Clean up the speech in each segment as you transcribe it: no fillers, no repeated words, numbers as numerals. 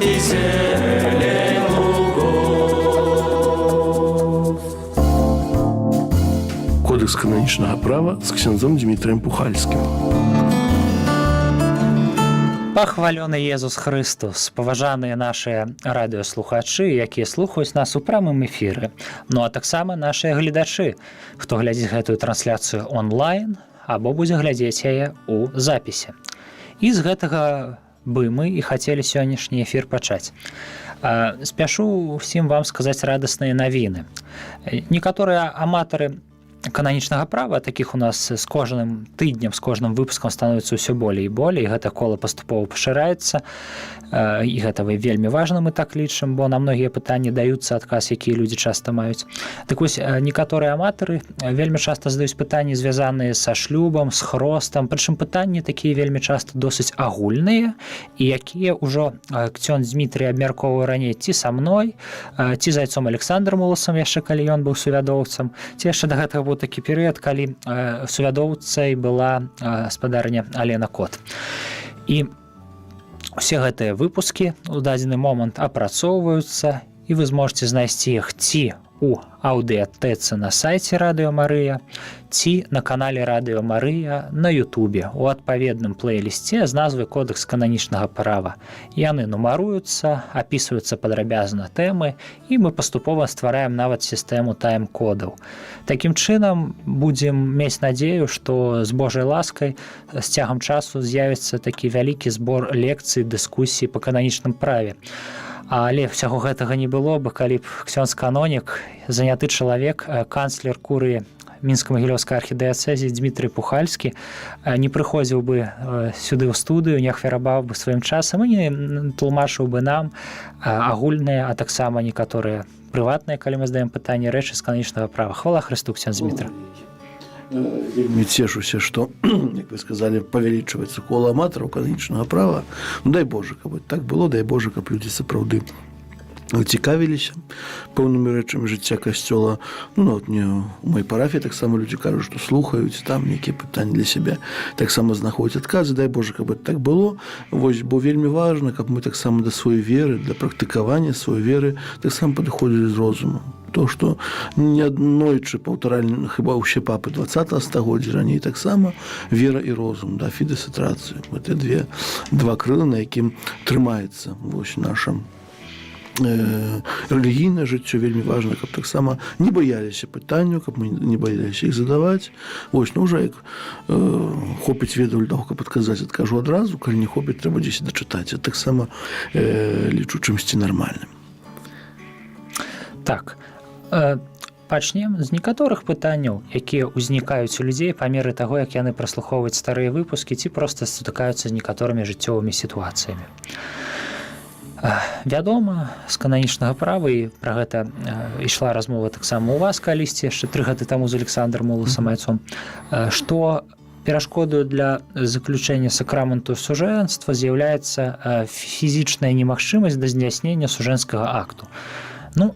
и зелень лугов. Кодекс канонічнага права з ксяндзом Дмітрыем Пухальскім. Пахвалёны Езус Христос, паважаныя нашыя радыёслухачы, якія слухаюць нас у прамым эфіры. Ну а таксама нашыя гледачы, хто глядзіць гэтую трансляцыю онлайн або будзе глядзець яе ў запісе. І з гэтага бы мы і хацелі сённяшні эфір пачаць. Спяшу ўсім вам сказаць радасныя навіны. Некаторыя аматары кананічнага права, такіх у нас з кожным тыднем, з кожным выпускам становіцца ўсё болей і болей, і гэта кола паступова пашыраецца, і гэта вельмі важна, мы так лічым, бо на многія пытанні даюцца адказ, якія людзі часта маюць. Так вось, некаторыя аматары вельмі часта задаюць пытанні, звязаныя са шлюбам, з хростам, прычым пытанні такія вельмі часта досыць агульныя, і якія ўжо ксёндз Дмітрый абмяркоўваў раней ці са мной, ці з айцом Александром Уласам, яшчэ калі ён быў сувядоўцам, ці яшчэ да гэтага быў такі перыяд, калі сувядоўцай была гаспадарыня Алена Кот. І усе гэтыя выпускі ў дадзены момант апрацоўваюцца, і вы зможаце знайсці іх ці у аўдыатэцы на сайце Радыё Марыя, ці на канале Радыё Марыя на Ютубе у адпаведным плейлісце з назвай «Кодекс кананічнага права». Яны нумаруюцца, апісваюцца падрабязна тэмы, і мы паступова ствараем нават сістэму тайм-кодаў. Такім чынам будзем мець надзею, што з Божай ласкай з цягам часу з'явіцца такі вялікі збор лекцый, дыскусій па кананічным праве. Але ўсяго гэтага не было бы, калі б ксёндз-канонік, заняты чалавек, канцлер курыі Мінска-Магілёўскай архідыяцэзі Дмітрый Пухальскі не прыходзіў бы сюды ў студыю, не ахвяраваў бы сваім часам і не тлумачыў бы нам агульныя, а таксама некаторыя прыватныя, калі мы здаем пытанні, рэчы з кананічнага права. Хвала Хрысту, ксёндз Дмітрый. Вельмі цешуся, што, як вы сказалі, павялічваецца кола аматараў кананічнага права. Ну, дай Божа, каб так было, дай Божа, каб людзі сапраўды цікавіліся пэўнымі рэчамі жыцця касцёла. Ну, от мне у моей парафіі таксама людзі кажуць, што слухаюць там нейкія пытанні для сябе, таксама знаходзяць адказы. Дай Божа, каб так было. Вось, бо вельмі важна, каб мы таксама да сваёй веры, для практыкавання сваёй веры таксама падыходзілі з розумам. То, што не аднойчы паўтаральны, хіба ўсе папы 20-го стагоддзя, раней таксама вера і розум, да, фідес і рацыя. Гэта два крылы, на якім трымаецца вось наша рэлігійнае жыццё. Вельмі важна, каб таксама не баяліся пытанняў, каб мы не баяліся іх задаваць. Вось, ну, ўжо як хопіць ведаў таго, каб адказаць, адкажу адразу, калі не хопіць, трэба дзесьці дачытаць. Я таксама лічу чымсьці нармальным. Так, пачнем з некаторых пытанняў, якія ўзнікаюць у людзей па меры таго, як яны праслухоўваюць старыя выпускі ці проста сутыкаюцца з некаторымі жыццёвымі сітуацыямі. Вядома, з кананічнага права, і пра гэта ішла размова таксама у вас калісьці, яшчэ 3 гады таму з Александром Уласам айцом, што перашкодаю для заключэння сакраменту сужэнства з'яўляецца фізічная немагчымасць да здзяйснення сужэнскага акту. Ну,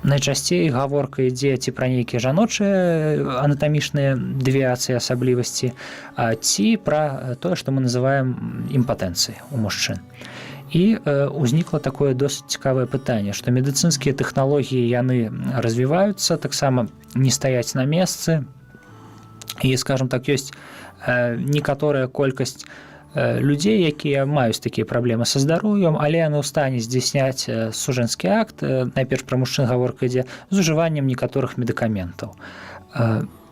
найчасцей гаворка ідзе ці пра нейкія жаночыя анатамічныя дэвіяцыі, асаблівасці, ці пра тое, што мы называем імпатэнцыяй у мужчын. І ўзнікла такое досыць цікавае пытанне, што медыцынскія тэхналогіі яны развіваюцца, таксама не стаяць на месцы, і, скажам так, ёсць некаторая колькасць людзей, якія маюць такія праблемы са здароўем, але яны ў стане здзяйсняць сужэнскі акт, найперш пра мужчын гаворка ідзе, з ужываннем некаторых медыкаментаў.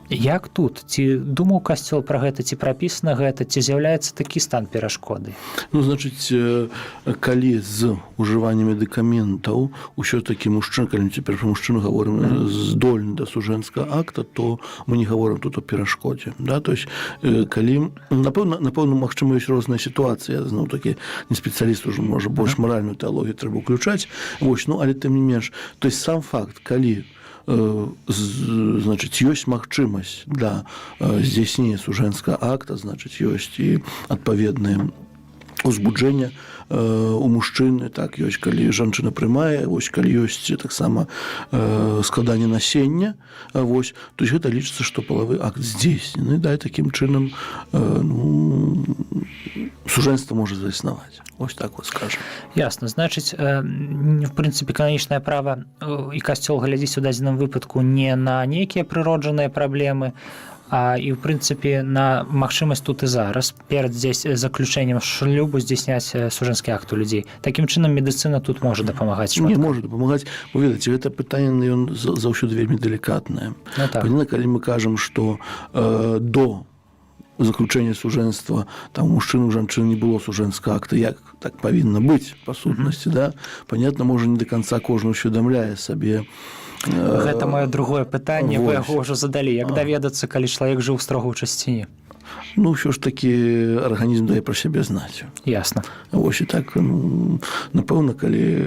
Як тут? Ці думаў касцёл пра гэта, ці прапісана гэта, ці з'яўляецца такі стан перашкоды? Ну, значыць, калі з ужываннем медыкаментаў усё-такі мужчына, калі мы цяпер пра мужчыну гаворым, здольны да сужэнскага акта, то мы не гаворым тут о перашкодзе. Да? То есть, калі... Напэўна, магчыма, ёсць розныя сітуацыі. Я, зноў-такі, не спецыяліст, ужо, можа, больш маральную тэалогію трэба ўключаць. Вось, ну, але тым не менш. То есть, сам факт, калі значыць, ёсць магчымасць для здзяйснення сужэнскага акта, значыць, ёсць і адпаведныя узбуджэння у мужчыны, так, ёсць, калі жанчына прымае, вось, калі ёсць таксама складанне насення, вось, то есть гэта лічыцца, што палавы акт здзейснены, да, і такім чынам сужэнства можа заіснаваць. Вось так вот скажем. Ясно. Значыць, в прынцыпе, кананічнае права і касцёл глядзіць у дадзеным выпадку не на нейкія прыроджаныя праблемы, а і, в прынцыпе, на магчымасць тут і зараз перад здесь заключэннем шлюбу здзейсняць сужэнскі акт у людзей. Такім чынам медыцына тут можа дапамагаць шмат. Не можа дапамагаць. Вы ведаеце, гэта пытанне ён заўсёды вельмі далікатнае. Ну, так. Павінна, калі мы кажам, што до заключэння сужэнства там у мужчыны, у жанчыны не было сужэнскага акта, як так павінна быць па сутнасці, да? Панятна, можа, не да канца кожны ўсведамляе сабе. Гэта маё другое пытанне, вы яго ўжо задалі. Як даведацца, калі чалавек жыў строга ў часціне? Ну, ўсё ж такі арганізм дае пра сябе знаць. Ясна. Вось і так, напэўна, калі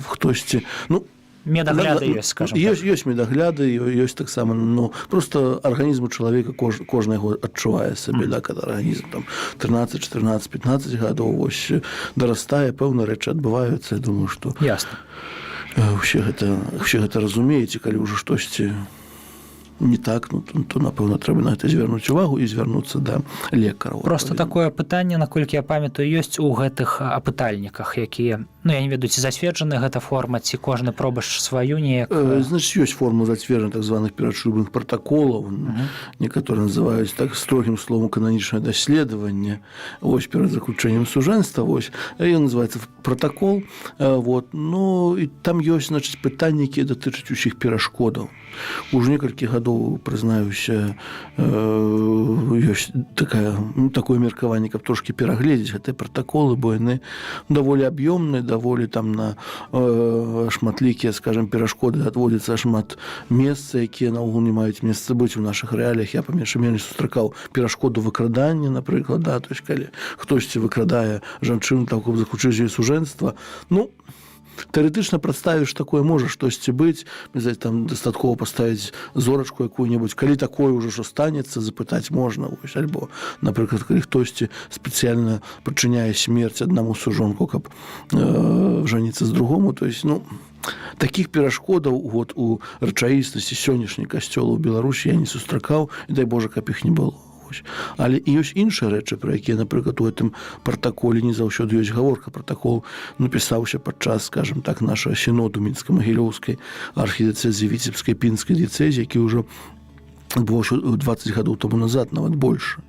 хтосьці... Медагляды ёсць, скажем так. Ёсць медагляды, ёсць таксама, просто арганізм чалавека кожны яго адчувае сабе, да, калі арганізм там 13, 14, 15 гадоў вось дарастае, пэўна рэчы адбываюцца, я думаю, што Ясна. Усе гэта разумееце, калі ўжо штосьці не так, то, напэўна, трэба на гэта звярнуць увагу і звярнуцца да лекараў. Просто такое пытанне, наколькі я памятаю, ёсць у гэтых апытальніках, якія, я не ведаю, ці зацверджаны гэта форма, ці кожны пробач сваю неяк. Значыць, ёсць форма зацверджаных так званых перадшлюбных пратаколаў, некаторыя называюць так строгім словам кананічнае даследаванне, вось перад заключэннем сужэнства, вось, ён называецца пратакол, вот, і там ёсць, значыць, пытанні, якія датычаць усіх перашкодаў. Уже некалькі гадоў, прызнаюся, ёсць такое меркаванне, каб трошкі перагледзець гэтыя пратаколы, бо яны даволі аб'ёмныя, даволі там на шматлікія, скажем, перашкоды адводзіцца шмат месца, якія наогул не маюць месца быць у нашых рэаліях. Я па менш сустракаў перашкоду выкрадання, напрыклад, да, то есть калі хтосьці выкрадае жанчыну, там, каб заключыць ёй сужэнства, тэарэтычна прадставіш, такое можа штосьці быць, там дастаткова паставіць зорачку якую-небудзь, калі такое ўжо што станецца, запытаць можна, вось, альбо, напрыклад, калі хтосьці спецыяльна прычыняе смерць аднаму сужонку, каб жаніцца з другому, то есть, такіх перашкодаў вот у рэчаіснасці сённяшняй касцёла ў Беларусі я не сустракаў, і дай Божа, каб іх не было. Але і ёсць іншыя рэчы, пра якія, напрыклад, у гэтым пратаколе не заўсёды ёсць гаворка. Пратакол напісаўся падчас, скажем так, нашага сіноду мінска-магілёўскай архідыцэзіі Віцебскай пінскай дыяцэзіі, які ўжо адбыўся 20 гадоў таму назад, нават больш.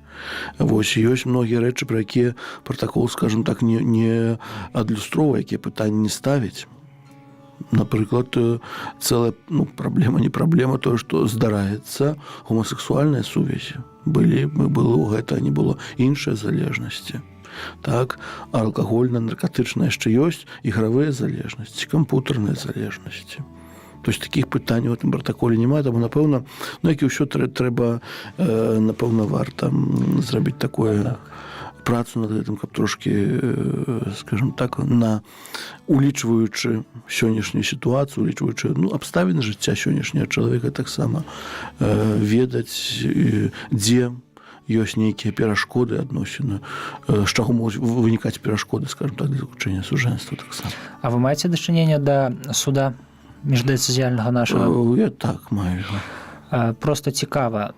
Вось, ёсць многія рэчы, пра якія пратакол, скажем так, не адлюстроўвае, якія пытанні не ставіць. Напрыклад, цэлая праблема, не праблема, тое, што здараецца гомасексуальная сувязь. Было гэта, не было іншыя залежнасці. Так, алкагольная, наркатычная яшчэ ёсць, ігравыя залежнасці, кампутарныя залежнасці. То есть такіх пытанняў у гэтым пратаколе няма, таму, напэўна, як і ўсё трэба, напэўна, варта зрабіць такое працу над гэтым, каб трошкі, скажем так, улічваючы сённяшнюю сітуацыю, улічваючы абставіны жыцця сённяшняга чалавека, таксама ведаць, дзе ёсць нейкія перашкоды адносіны, з чаго могуць вынікаць перашкоды, скажем так, для заключэння сужэнства таксама. А вы маеце дачыненне да суда міждыяцэзіяльнага нашага? Я так маю. Просто цікава,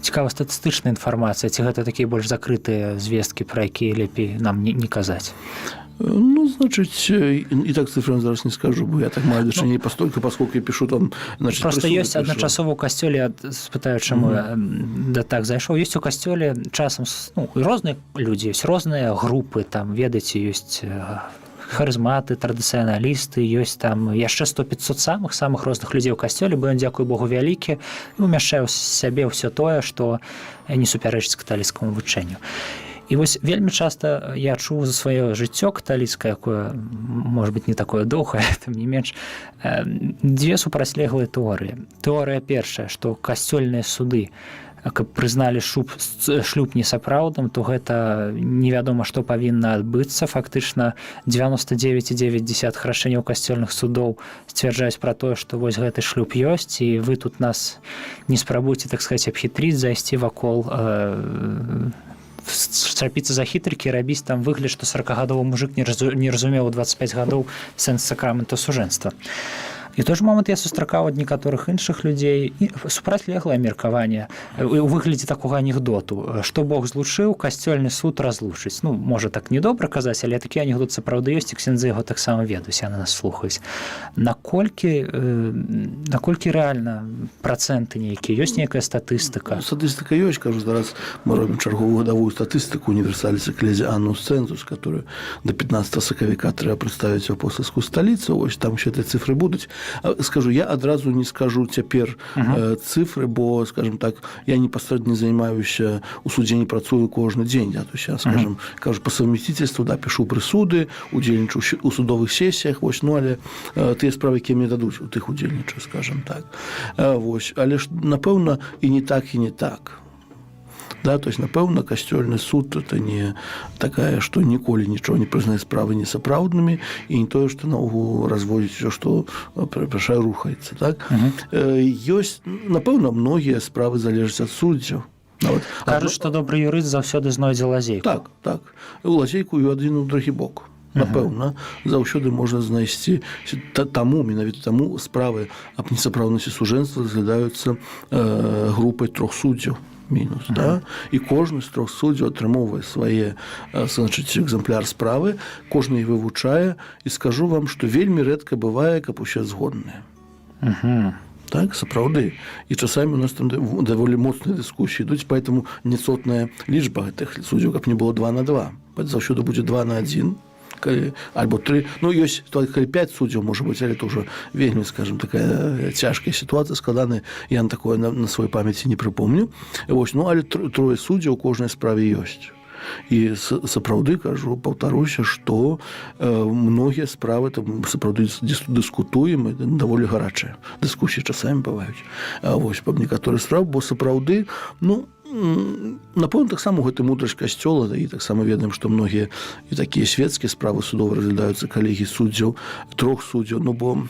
цікава статыстычная інфармацыя, ці гэта такія больш закрытыя звесткі, пра якія лепей нам не казаць? Значыць, і так цифрам зараз не скажу, бо я так маю дачыненне пастолькі, пасколькі я пішу там... Просто ёсць адначасова ў касцёле, спытаю, чаму я да так зайшоў, ёсць у касцёле часам розныя людзі, ёсць розныя групы, там, ведаеце, ёсць харызматы, традыцыяналісты, ёсць там яшчэ 100-500 самых розных людзей у касцёле, бо ён, дзякуй Богу, вялікі, і ўмяшчае ў сябе ўсё тое, што не супярэчыць каталіцкаму вучэнню. І вось вельмі часта я чуў за сваё жыццё каталіцкае, якое, можа быць, не такое доўгае, тым не менш, дзве супрацьлеглыя тэорыі. Тэорыя першая, што касцёльныя суды каб прызналі шлюб несапраўдным, то гэта невядома, што павінна адбыцца. Фактычна 99,9 рашэнняў касцёльных судоў сцвярджаюць пра тое, што вось гэты шлюб ёсць, і вы тут нас не спрабуйце, так сказаць, абхітрыць, зайсці вакол, чапіцца за хітрыкі, рабіць там выгляд, што 40-гадовы мужык не разумеў у 25 гадоў сэнс сакраменту сужэнства. І той ж момант я сустракаў ад некаторых іншых людзей супрацьлеглае меркаванне у выглядзе такога анекдоту, што Бог злучыў, касцёльны суд разлучыць. Ну, можа так недобра казаць, але такі анекдот сапраўды ёсць, і ксяндзы яго таксама ведаюць, яны нас слухаюць. Наколькі рэальна працэнты нейкія, ёсць нейкая статыстыка? Статыстыка ёсць, кажу, зараз мы робім чарговую гадавую статыстыку універсаліс экклезіанус цэнзус, который до 15 сакавіка трэба прадставіць у апостальскую сталіцу, вось там ще ці цифры будуць. Скажу, я адразу не скажу цяпер цифры, бо, скажем так, я непасрэдна займаюся у судзе, не працую кожны дзень. Я, то есть, я, скажем, кажу, по совместительству, да, пишу прысуды, удзельнічаю у судовых сесіях, вось, ну, але тыя справы, якія мне дадуць, у тых удзельнічаю, скажем так. Вось, але ж, напэўна, і не так, і не так. Да, то есть, напэўна, касцёльны суд это не такая, што ніколі нічого не прызнае справы несапраўднымі, і не тое, што наогул разводзіць усё, што рухаецца. Так? Ёсць, напэўна, многія справы залежаць ад суддзяў. Кажуць, што добры юрыст заўсёды знойдзе лазейку. Так, так. Лазейку і адзін у другі бок. Напэўна, заўсёды можна знайсці менавіта таму справы аб несапраўднасці сужэнства разглядаюцца групай 3 суддзяў. Мінус, да? І кожны з 3 суддзяў атрымоўвае свае, значыць, экземпляр справы, кожны іх вывучае, і скажу вам, што вельмі рэдка бывае, каб усе згодныя. Так, сапраўды. І часамі у нас там даволі моцныя дыскусіі ідуць, поэтому нецотная лічба гэтых суддзяў, каб не было 2 на 2. Заўсёды будзе 2 на 1. Альбо 3, ну, ёсць калі 5 суддзяў, можа быць, але это ўжо вельмі, скажем, такая цяжкая сітуацыя, складаная, я такое на сваёй памяці не прыпомню. Вось, ну, але 3 суддзяў у кожнай справе ёсць. І сапраўды, кажу, паўтаруся, што многія справы там сапраўды дыскутуем, даволі гарачыя. Дыскусіі часамі бываюць. Вось, па некаторых справ, бо сапраўды, ну, напэўна, таксама гэта мудрасць касцёла, і таксама ведаем, што многія і такія свецкія справы судова разглядаюцца калегі суддзяў, 3 суддзяў, ну, бо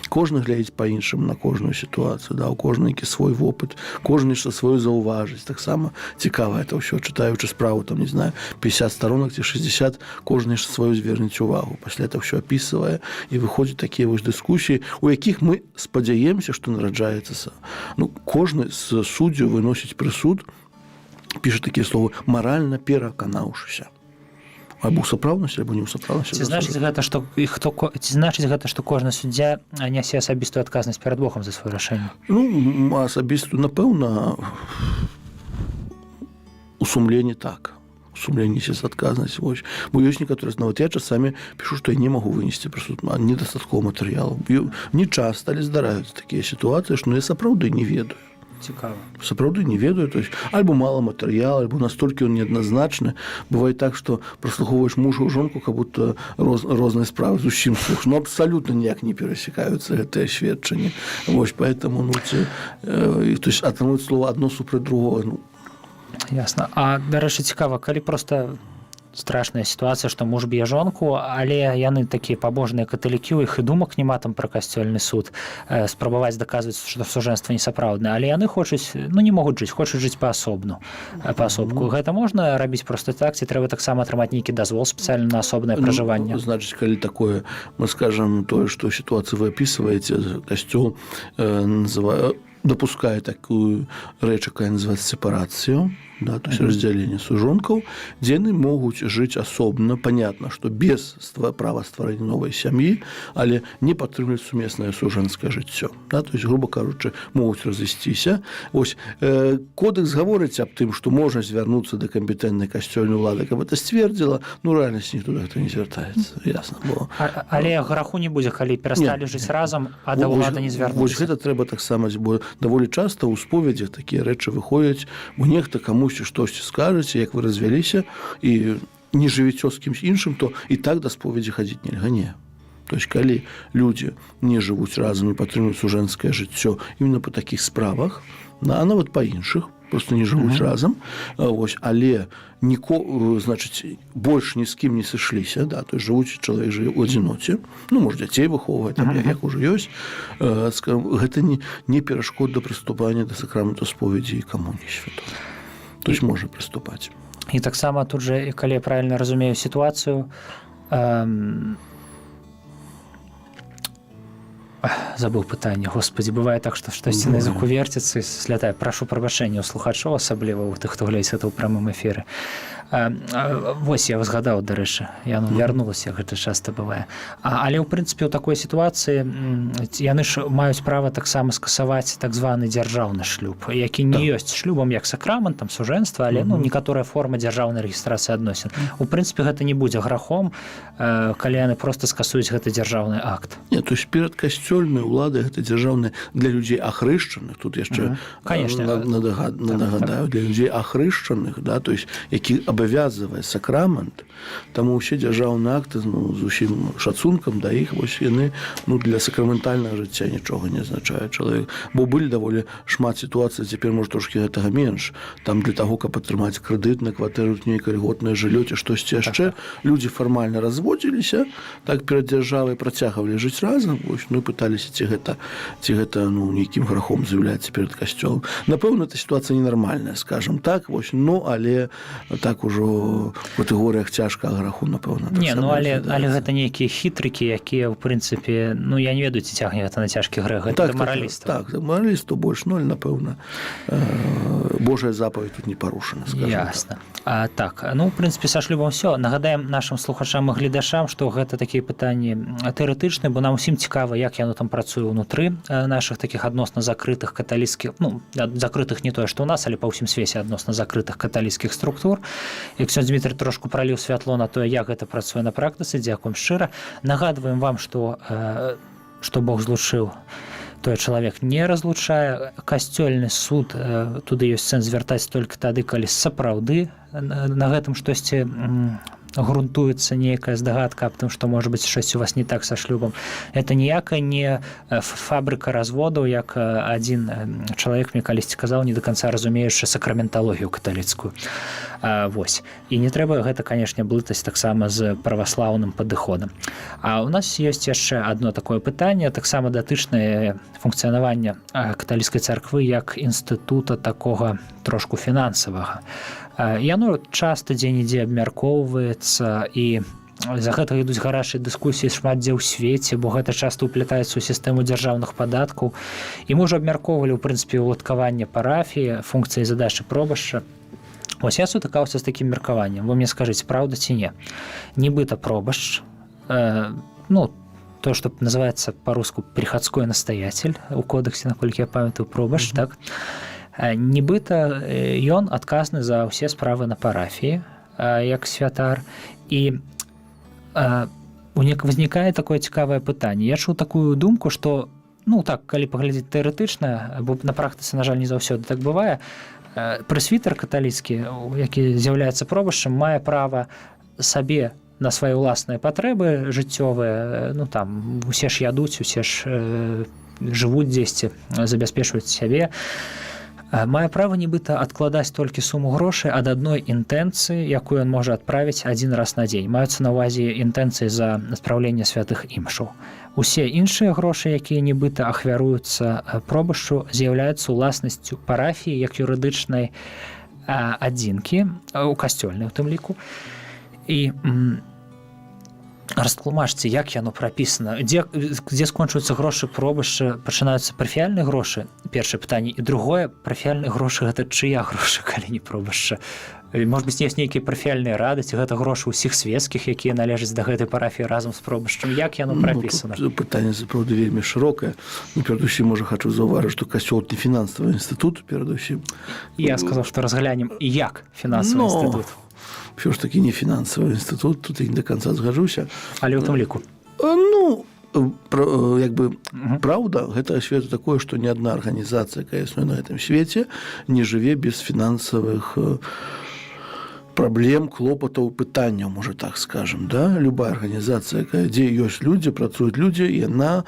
кожны глядзіць па-іншаму на кожную сітуацыю, да, у кожны які свой вопыт, кожны што сваю заўважыць. Таксама цікава это ўсё, чытаючы справу, там, не знаю, 50 сторонок ці 60, кожны ж сваю звернець увагу. Пасля это ўсё апісвае, і выходзяць такія вось дыскусіі, у якіх мы спадзяемся, што нараджаецца. Ну, кожны з суддзяў выносіць прысуд, піша такія словы, маральна пераканаўшыся. Або ў сапраўднасці, або не ў сапраўднасці. Ці значыць гэта, што кожны суддзя нясе асабістую адказнасць перад Богом за сваё рашэнне? Ну, асабістую, напэўна, у сумленні так. У сумленні несецца адказнасць. Вось. Бо ёсць некаторыя, нават я часамі пішу, што я не магу вынесці прысуд, недастаткова матэрыялу. Не часта, але здараюцца такія сітуацыі, што я сапраўды не ведаю. Цікава. Сапраўды не ведаю, то есть альбо мала матэрыяла, альбо настолькі ён неадназначны. Бывае так, што праслухоўваеш мужа ў жонку, как будто розныя справы зусім слухаеш. Ну, абсалютна ніяк не перасекаюцца гэтыя сведчанні. Вось, поэтому, ну, то есть адно слово адно супраць другого, ну. Ясна. А, дарэчы, цікава, калі проста страшная сітуацыя, што муж б'е жонку, але яны такія пабожныя каталікі, у іх і думак няма там пра касцёльны суд, спрабаваць даказваць, што сужэнства несапраўднае, але яны хочуць, ну, не могуць жыць, хочуць жыць паасобку. Гэта можна рабіць проста так, ці трэба таксама атрымаць нейкі дазвол спецыяльна на асобнае пражыванне? Ну, значыць, калі такое, мы скажам, тое, што сітуацыю вы апісваеце, касцёл допускае такую рэч, якая называецца сепарацыю, да, то есть разделение сужонкаў, дзе яны могуць жыць асобна, понятно, што без права стварэння новай сям'і, але не падтрымліваць сумеснае сужэнскае жыццё. Да, то есть, грубо кажучы, могуць разысціся. Вось, кодэкс гаворыць аб тым, што можна звярнуцца да кампетэнтнай касцёльнай улады, каб это сцвердзіла, ну, рэальнасці ніхто да гэтага не звяртаецца, ясна. Бо... Але граху не будзе, калі перасталі жыць разам, а да ўлады не звярнуцца. Вось гэта трэба таксама, бо даволі часта ў споведзях такія рэчы выходзяць, бо нехта камусьці штосьці скажаце, як вы развяліся, і не жывіце з кімсь іншым, то і так да споведзі хадзіць нельга, не. То есть, калі людзі не жывуць разам, не падтрымліваюць сужэнскае жыццё, іменно па такіх справах, а нават па іншых, просто не жывуць разам, вось, але значыць, больш ні з кім не сышліся, да, то есть жывуць, чалавек жыве ў адзіноце, ну, можа, дзяцей выхоўваць, як ужо ёсць, гэта не перашкод да прыступання да сакраменту споведзі і камуніі святой. То есть можа прыступаць. І таксама тут же, калі я правільна разумею сітуацыю, забыў пытанне, господі, бывае так, што штосьці на языку верціцца і слятае. Прашу прабачэння ў слухачоў, асабліва ў тых, хто глядзіць гэта ў прамым эфіры. Вось я згадаў, дарэчы, яно вярнулася, гэта часта бывае. Але ў прынцыпе ў такой сітуацыі яны ж маюць права таксама скасаваць так званы дзяржаўны шлюб, які не ёсць шлюбам як сакраментам сужэнства, але некаторая форма дзяржаўнай рэгістрацыі адносін. У прынцыпе гэта не будзе грахом, калі яны проста скасуюць гэты дзяржаўны акт. Не, то есть перад касцёльнай уладай гэта дзяржаўная для людзей ахрышчаных, тут яшчэ нагадаю, для людзей ахрышчаных, да, то есть які абавязвае сакрамент, таму ўсе дзяржаўныя акты з усім шацункам да іх, вось яны для сакраментальнага жыцця нічога не азначае чалавек. Бо былі даволі шмат сітуацый, цяпер можа трошкі гэтага менш. Там для таго, каб атрымаць крэдыт на кватэру, нейкае льготнае жыллё ці штосьці яшчэ, людзі фармальна разводзіліся, так перад дзяржавай працягвалі жыць разам, вось, ну і пыталіся, ці гэта нейкім грахом з'яўляецца перад касцёлам. Напэўна, эта сітуацыя ненармальная, скажам так, вось, але так ужо в катэгорыях цяжкага граху, напэўна. Не, але гэта нейкія хітрыкі, якія, ў прынцыпе, я не ведаю, ці цягне гэта на цяжкі грэх, гэта да маралістаў. Так, маралістаў больш, напэўна, Божая запаведь тут не парушана, скажам. Ясна. Так, в прынцыпе, са шлюбам ўсё. Нагадаем нашым слухачам і гледашам, што гэта такія пытанні тэарэтычныя, бо нам усім цікава, як яно там працуе ўнутры нашых такіх адносна закрытых каталіцкіх, закрытых не тое, што ў нас, але па ўсім свеце адносна закрытых каталіцкіх структур. Як сёння Дмітрый трошку праліў святло на тое, як гэта працуе на практыцы, дзякуем шчыра. Нагадваем вам, што Бог злучыў, той чалавек не разлучае. Касцёльны суд, туды ёсць сэнс звяртаць толькі тады, калі сапраўды на гэтым штосьці грунтуецца нейкая здагадка аб тым, што можа быць штось у вас не так са шлюбам. Это ніякая не фабрыка разводаў, як адзін чалавек мне калісьці казаў, не да канца разумеючы сакраменталогію каталіцкую. Вось. І не трэба гэта, канешне, блытаць таксама з праваслаўным падыходам. А ў нас ёсць яшчэ адно такое пытанне, таксама датычнае функцыянавання каталіцкай царквы як інстытута такога трошку фінансавага. Яно часта дзе-нідзе абмяркоўваецца, і за гэта ідуць гарачыя дыскусіі шмат дзе ў свеце, бо гэта часта ўплятаецца ў сістэму дзяржаўных падаткаў. І мы ўжо абмяркоўвалі, ў прынцыпе, уладкаванне парафіі, функцыі задачы пробашча. Вось я сутыкаўся з такім меркаваннем. Вы мне скажыце, праўда ці не? Нібыта пробашч, то, што называецца па-руску прихадской настоятель, у кодексе, наколькі я памятаю, пробашч, так? Нібыта ён адказны за ўсе справы на парафіі, як святар, і узнікае такое цікавае пытанне. Я чуў такую думку, што, калі паглядзець тэарэтычна, бо на практыцы, на жаль, не заўсёды так бывае, прэсвітар каталіцкі, які з'яўляецца пробашчам, мае права сабе на свае ўласныя патрэбы жыццёвыя, усе ж ядуць, усе ж жывуць дзесьці, забяспечваюць сябе, мае права нібыта адкладаць толькі суму грошай ад адной інтэнцыі, якую ён можа адправіць адзін раз на дзень. Маюцца на ўвазе інтэнцыі за адпраўленне святых імшаў. Усе іншыя грошы, якія нібыта ахвяруюцца пробашчу, з'яўляюцца ўласнасцю парафіі як юрыдычнай адзінкі, у касцёльнай у тым ліку. І растлумачце, як яно прапісана, дзе скончваюцца грошы пробашча, пачынаюцца парафіяльныя грошы, першае пытанне, і другое, парафіяльныя грошы гэта чыя грошы, калі не пробашча? Можа быць, ёсць нейкія парафіяльныя рады, ці гэта грошы ўсіх свецкіх, якія належаць да гэтай парафіі разам з пробашчам, як яно прапісана? Пытанне, сапраўды, вельмі шырокае. Перадусім, можа, хачу заўважыць, што касцёл не фінансавы інстытут, перадусім. Я сказаў, што разглянем, як фінансавы інстытут. Все ж таки не фінансавы інстытут, тут я не до конца згаджуся. Але ў тым ліку? Праўда, гэта свет такое, што ні адна арганізацыя, якая існуе на гэтым свеце, не жыве без фінансавых праблем, клопатаў, пытанняў, можа так скажем, да? Любая арганізацыя, дзе ёсць людзі, працуюць людзі, яна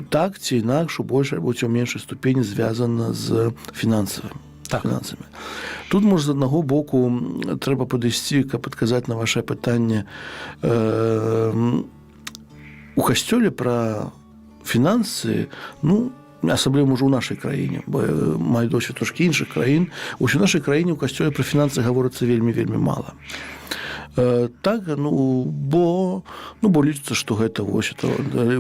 так ці інакш у большай або ці ў меншай ступені звязана з фінансамі. Тут, можа, з аднаго боку трэба падысці, каб адказаць на вашае пытанне. У касцёле пра фінансы, ну, асабліва, можа, у нашай краіне, бо маю досвед трошкі іншых краін. У нашай краіне ў касцёле пра фінансы гаворыцца вельмі мала. Так, бо лічыцца, што гэта вось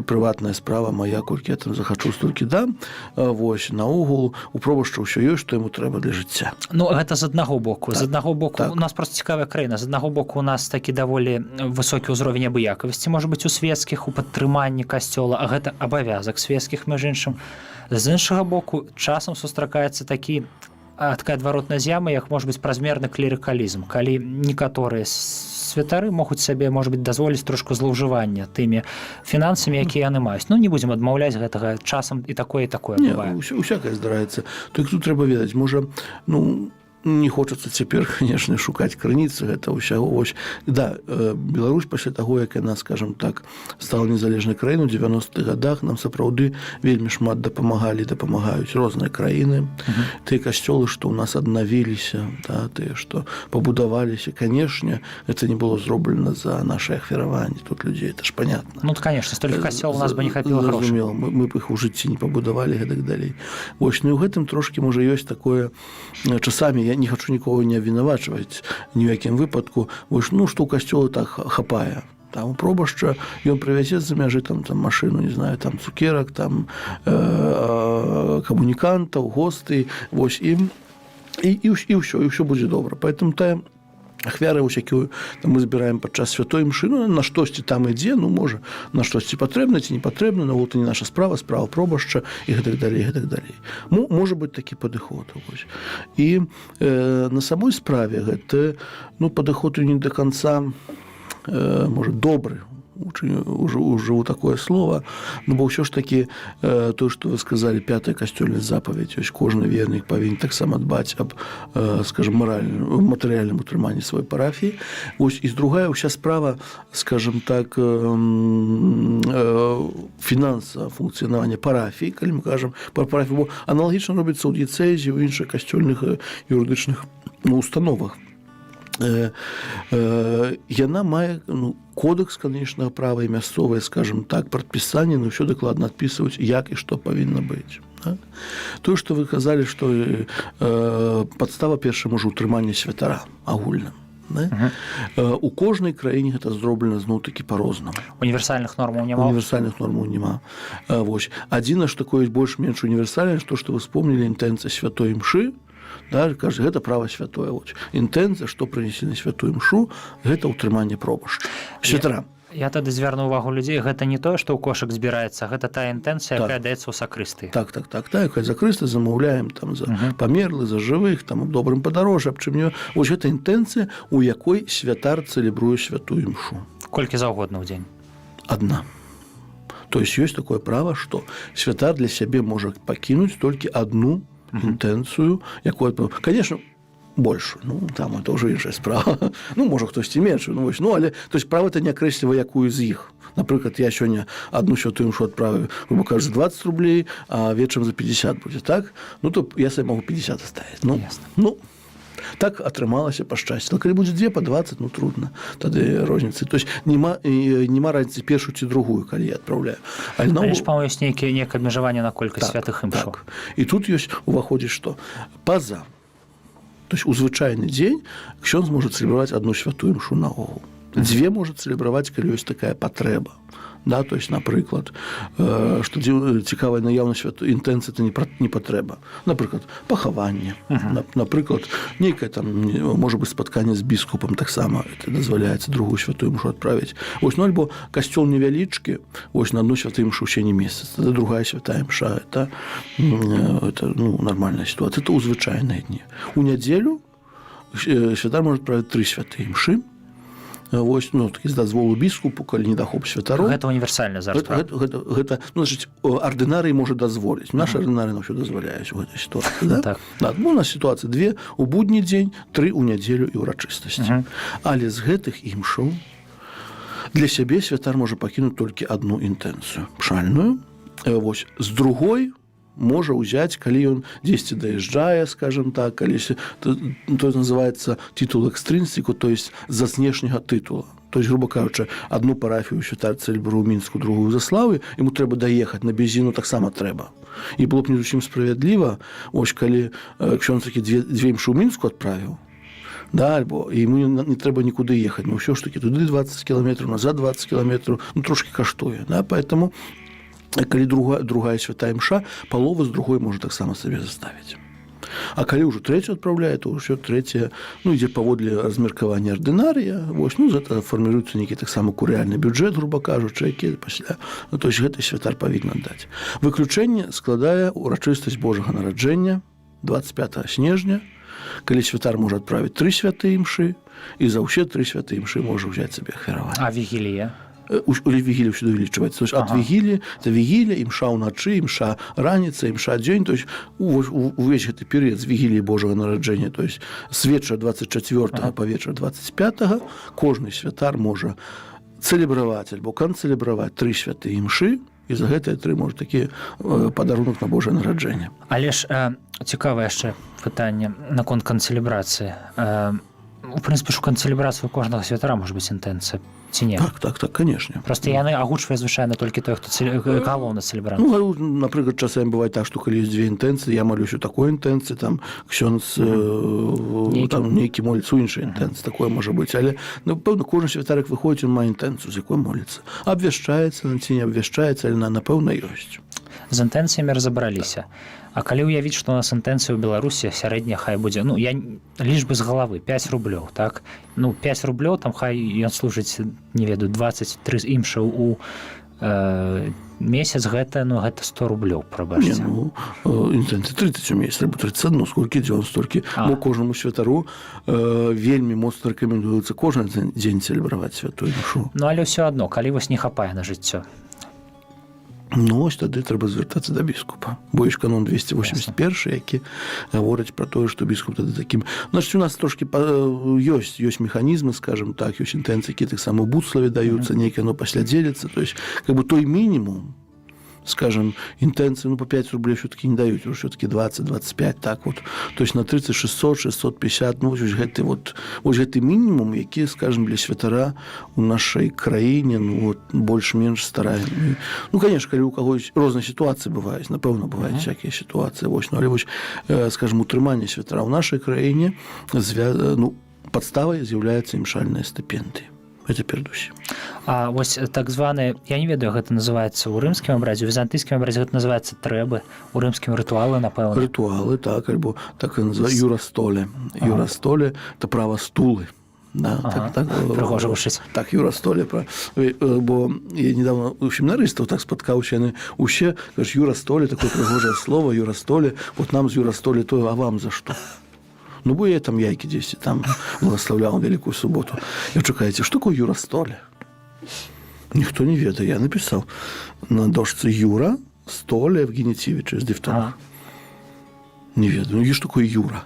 прыватная справа мая, колькі я там захачу, столькі дам. Вось, наогул, у пробашча ўсё ёсць, што яму трэба для жыцця. Гэта з аднаго боку. З аднаго боку, у нас проста цікавая краіна. З аднаго боку, у нас такі даволі высокі ўзровень абыякавасці, можа быць, у свецкіх, у падтрыманні касцёла, а гэта абавязак свецкіх, між іншым. З іншага боку, часам сустракаецца такая адваротная з'ява, як можа быць празмерны клерыкалізм, калі некаторыя святары могуць сабе, можа быць, дазволіць трошку злоўжывання тымі фінансамі, якія яны маюць. Не будзем адмаўляць гэтага, часам і такое бывае. Усякае здараецца. Толькі тут трэба ведаць, можа, не хочацца цяпер, канешне, шукаць крыніцы гэта ўсяго. Вось, да, Беларусь пасля таго, як яна, скажем так, стала незалежнай краінай у 90-х гадах, нам сапраўды вельмі шмат дапамагалі, дапамагаюць розныя краіны. Тыя касцёлы, што ў нас аднавіліся, тыя, што пабудаваліся, канешне, гэта не было зроблена за нашы ахвяраванні. Тут людзей, это ж понятно. Конечно, столькі касцёл у нас бы не хапіла грошай. Мы б іх у жыцці не пабудавалі, гэтак далей. Вось, і ў гэтым трошкі, можа, ёсць такое, часамі я не хачу нікого не абвінавачваць ні ў якім выпадку, што ў касцёлы так хапае. Там у пробашча ён прывязе з-за мяжы там машыну, не знаю, там цукерак, там камунікантаў, госты, вось, і ўсё будзе добра. Поэтому тая ахвяры усякую мы збіраем падчас святой імшы, на штосьці там ідзе, можа, на штосьці патрэбна ці не патрэбна, гэта не наша справа пробашча і гэтак далей. Можа быць такі падыход. І на самой справе гэта падыход не да канца, можа, добры, ужыву такое слово, бо ўсё ж такі тое, што вы сказалі, 5-я касцёльная запаведь, кожны вернік павінен таксама дбаць аб, скажем, матэрыяльным утрыманні сваёй парафіі. Вось, і другая ўся справа, скажем так, фінансавага функцыянавання парафіі, калі мы кажам пра парафію, бо аналагічна робіцца ў дыяцэзе, ў іншых касцёльных юрыдычных установах. Яна мае кодекс канечнага права і мясцовае, скажем так, прадпісанне, ўсё дакладна адпісваюць, як і што павінна быць. Тое, што вы казалі, што падстава першая, можа, утрымання святара агульна. У кожнай краіне гэта зроблена зноў-такі па-рознаму. Універсальных нормаў няма. Адзінае, што такое больш-менш універсальнае, што вы вспомнілі, інтэнцыя святой імшы, кажа, гэта права святое. Інтэнцыя, што прынесе на святую імшу, гэта ўтрыманне пробашча святара. Я тады звярну ўвагу людзей, гэта не тое, што ў кошык збіраецца, гэта тая інтэнцыя, якая даецца ў сакрыстыі. Так, якая закрысты замаўляем за памерлых, за жывых, аб добрым падарожжы, аб чым. Вось гэта інтэнцыя, у якой святар цэлебруе святую імшу. Колькі заўгодна ў дзень? Адна. То есть ёсць такое права, што святар для сябе можа пакінуць толькі адну інтэнцыю, якую, конечно, больше, там это уже іншая справа. Можа, хтосьці менш, але то есть права-то не акрэсліва якую з іх. Напрыклад, я сёння адну святую імшу адправіў, грубо кажучи, 20 рублей, а вечарам за 50 будзе, так? То я сабе магу 50 оставіць. Так атрымалася па шчасці. Калі будзе 2 па 20, трудна. Тады розніцы. То есть нема разніцы першую ці другую, калі я адпраўляю. Але ж, па-моему, ёсць нейкае абмежаванне на колькасць святых імшаў. І тут ёсць уваходзіць што? Паза. То есть у звычайны дзень ксёндз можа цэлебраваць адну святую імшу наогул. 2 можа цэлебраваць, калі ёсць такая патрэба. То есть, напрыклад, што цікавая наяўнасць інтэнцыі, это не патрэба. Напрыклад, пахаванне. Напрыклад, нейкае там, можа быць, спатканне з біскупам таксама, это дазваляецца другую святую імшу адправіць. Альбо касцёл невялічкі, на одну святую імшу ўсе не месяц. Тады другая святая імша, это нармальная сітуацыя. Это ў звычайныя дні. У нядзелю святар можа адправіць 3 святыя імшы. вось, ну, такі з дазволу біскупу, калі недахоп святароў. Гэта універсальна зараз. Гэта, ну, значыць, ардынарый можа дазволіць. Наш ардынарый на ўсё дазваляюць у гэтай сітуацыі. Да? Так. Да, бо у нас сітуацыя 2 у будні дзень, 3 у нядзелю і ўрачыстасці. Але з гэтых імшаў для сябе святар можа пакінуць толькі адну інтэнцыю. Пшальную. Вось, з другой можа ўзяць, калі ён дзесьці даязджае, скажем так, калі то называецца титул экстринсику, то есть за знешняга титула. То есть, грубо кажучи, одну парафію святар цэльбру ў Мінску, другую ў Заславы, яму трэба даехаць, на бензіну таксама трэба. І было б не зусім справядліва, ось калі ксёндз такі дзве імшы ў Мінску адправіў, да, альбо ему не трэба нікуды ехаць, но ўсё ж такі туды 20 километров, назад 20 километров, ну трошки каштуе, да, поэтому калі другая святая імша, палова з другой можа таксама сабе заставіць. А калі ўжо трэцю адпраўляе, то ўсё трэцяе, ну, ідзе паводле размеркавання ардынарыя, вось, ну, гэта фарміруецца нейкі таксама курыяльны бюджэт, груба кажучы, які пасля, ну, то есть гэты святар павінен аддаць. Выключэнне складае урачыстасць Божага нараджэння 25 снежня, калі святар можа адправіць 3 святыя імшы, і за ўсе 3 святыя імшы можа ўзяць сабе ахвяраванне. А вігілія? У вігілі ўсюды увеличваецца. То есть ад вігілі да вігілі, імша ўначы, імша раніца, імша дзень, то есть увесь гэты перыяд з вігілі Божага нараджэння, то есть з вечара 24 па вечар 25 кожны святар можа цэлебраваць альбо канцэлебраваць 3 святыя імшы, і за гэтыя 3 можа такі падарунак на Божае нараджэнне. Але ж цікавае яшчэ пытанне наконт канцэлебрацыі. У прынцыпе, у канцэлебрацыі у кожнага святара можа быць інтэнцыя, ці не? Так, конечно. Просто яны агучвае звычайна толькі той, хто галоўны цэлебрант. Ну, напрыклад, часамі бывае так, што калі ёсць 2 інтэнцыі, я малюсь у такой інтэнцыі, там ксёндз нейкі моліцца у іншай інтэнцыі, такое можа быць. Але, напэўна, кожны святар, як выходзіць, ён мае інтэнцыю, з якой моліцца. Абвяшчаецца, ці не абвяшчаецца, але напэўна ёсць. З інтэнцыямі разабраліся. А калі ўявіць, што у нас інтэнцыя ў Беларусі сярэдняя хай будзе, ну, я лічбы з галавы, 5 рублёў, так? Ну, 5 рублёў, там хай ён служыць, не ведаю, 23 імшаў у месяц, гэта 100 рублёў, прабачце. Не, ну, інтэнцыя 30 у месяц, або 31, сколькі дзён, столькі. Бо кожнаму святару вельмі моцна рэкамендуецца кожны дзень цэлебраваць святую імшу. Ну, але ўсё адно, калі вось не хапае на жыццё. Ну, ось тады трэба звяртацца да біскупа. Бо ёсць канон 281, які гаворыць пра тое, што біскуп тады такім... Значыць, у нас трошкі ёсць механізмы, скажем так, ёсць інтэнцыі, які таксама ў буцлаве даюцца, нейкі оно пасля дзеліцца. То есть, как бы той мінімум, скажем, интенции, ну, по 5 рублей все-таки не дают, уже все-таки 20-25, так вот. То есть на 30, 600, 650, ну, вот гэты минимум, які, скажем, для святара у нашей краіне, ну, вот, больш-менш стараем. Ну, конечно, калі у кагось розныя ситуации бываюць, напэўна, бываюць всякие ситуации, вось, ну, але вось, скажем, утрыманне святара ў нашай краіне, ну, подставой з'яўляецца імшальныя стыпендыі. Это перадусім. А вось так званы, я не ведаю, гэта называецца ў рымскім абразе, у візантыйскім абразе гэта называецца трэбы, у рымскім рытуалы, напэўна. Рытуалы, так, альбо так і называю юрастоле. Юрастоле – это права стулы. Да, так, прыгожа вышыць. Так, юрастоле, бо я недавно у семінарыстаў так спаткаўся, яны усе, кажуць, юрастоле, такое прыгожае слово, юрастоле, вот нам з юрастоле то, а вам за што? Ну, бо я там яйки десь, там благословлял Великую Субботу. И чекаете, что такое юрастоле? Никто не ведает. Я написал на дошце Юра, столе в генитиве через дифтонг. Не ведаю. Ну, что такое Юра?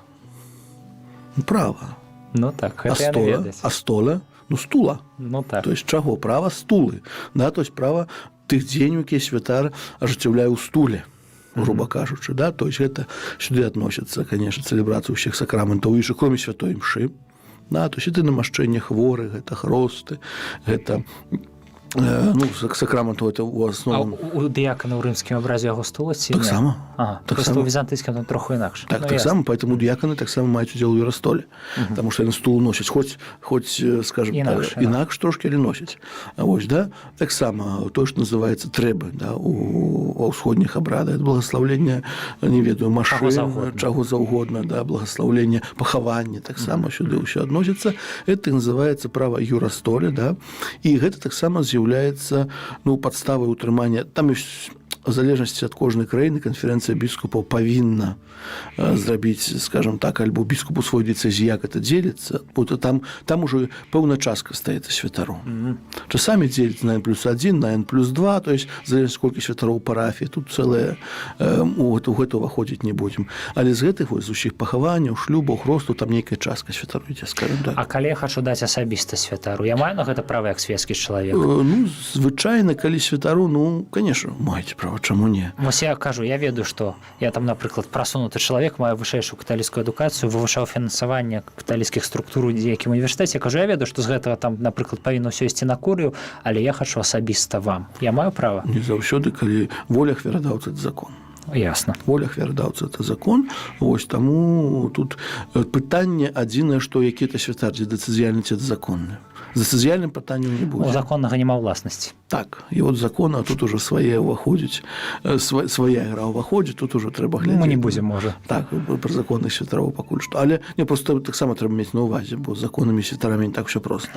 Ну, право. Ну, так, это я не ведаю. А стола? Ну, стула. Ну, так. То есть, чаго? Право стулы. Да, то есть, право тых дзень, які святар ажыццяўляе ў стуле. Грубо кажучы, да, то есть это сюды относится, конечно, цэлебрацыя ўсіх сакраментаў, іншых, кроме святой імшы, да, то есть это намашчэнне хворых, гэта хросты, гэта, ну, сакраментаў это ў асноўным. А у дыякана ў рымскім абразе яго стула ці не? Таксама. Просто ў візантыйскім там троху інакш. Так, таксама, поэтому дыяканы таксама маюць удзел у юрастоле, потому что яны стул носяць, хоць, скажем, інакш трошки, але носяць. Вось, да, таксама тое, што называецца трэбы, да, у ўсходніх абрадах, благословлення, не ведаю, машын, чаго заўгодна, да, благословлення, пахаванне, таксама сюды ўсё адносіцца. Это называецца права юрастоле, да, і гэта таксама з'яўляецца, ну, падставай утрымання. Там ёсць в залежнасці ад кожнай краіны канферэнцыя біскупаў павінна зрабіць, скажем так, альбо біскупу свой дыцэзій, як это дзеліцца, бо там ужо пэўная частка стаецца святару. Часамі дзеліцца на N+1, на N+2, то есть залежнасць колькі святароў парафіі, тут цэлае у гэта ўваходзіць не будзем. Але з гэтых з усіх пахаванняў, шлюбаў, хросту там нейкая частка святару ідзе, скажем так. А калі я хачу даць асабіста святару, я маю на гэта права як свецкі чалавек? Ну, звычайна, калі святару, ну, конечно, маеце права, чаму не? Вось я кажу, я ведаю, што я там, напрыклад, прасунуты чалавек, маю вышэйшую каталіцкую адукацыю, вывучаў фінансаванне каталіцкіх структур у якім універсітэце. Я кажу, я ведаю, што з гэтага там, напрыклад, павінна ўсё ісці на курыю, але я хачу асабіста вам. Я маю права? Не заўсёды, калі воля ахвярадаўца – это закон. Ясна. Воля ахвярадаўца – это закон. Вось таму тут пытанне адзінае, што які-то святар, ці дэцызіяльны, ці законны. З дэцызіяльным пытаннем не будзе. У законнага няма ўласнасці. Так, і от закона тут уже свае ўваходзіць, свая ігра ўваходзіць, тут уже трэба глядзець. Мы не будзем, можа. Так, пра законных святароў пакуль што. Але не, просто таксама трэба мець на ўвазе, бо з законнымі святарамі не так все проста.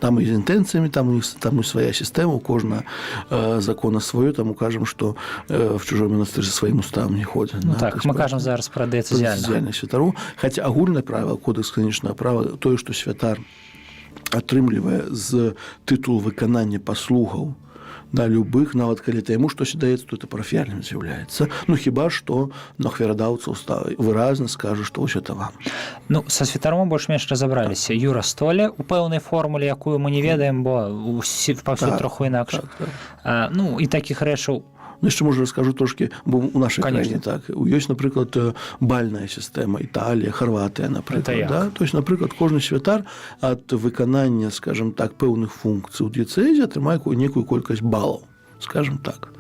Там і з інтэнцыямі, там і свая сістэма, у кожна закона сваю, там укажам, што в чужой манастыры сваім уставам не ходзяць. Ну, так, мы кажам зараз пра дэцызіяльных святароў. Хаця агульнае правіла, кодэкс канечнага права, тое, што святар атрымлівае з тытул выканання паслугаў на любых, нават калі это яму штось даецца, то это парафіяльным з'яўляецца. Ну, хіба што ахвярадаўца выразна скажа, што ўсё это вам. Ну, са святаром больш-менш разабраліся. Юра Столе у пэўнай формуле, якую мы не ведаем, бо паўсюль троху інакш. Ну, і такіх рэчаў. Яшчэ, можа, раскажу трошкі, бо у нашай краіне так. Ёсць, напрыклад, бальная сістэма, Італія, Харватыя, напрыклад. Да? То есть, напрыклад, кожны святар ад выканання, скажем так, пэўных функцый у дыяцэзе атрымае некую колькасць балаў, скажем так.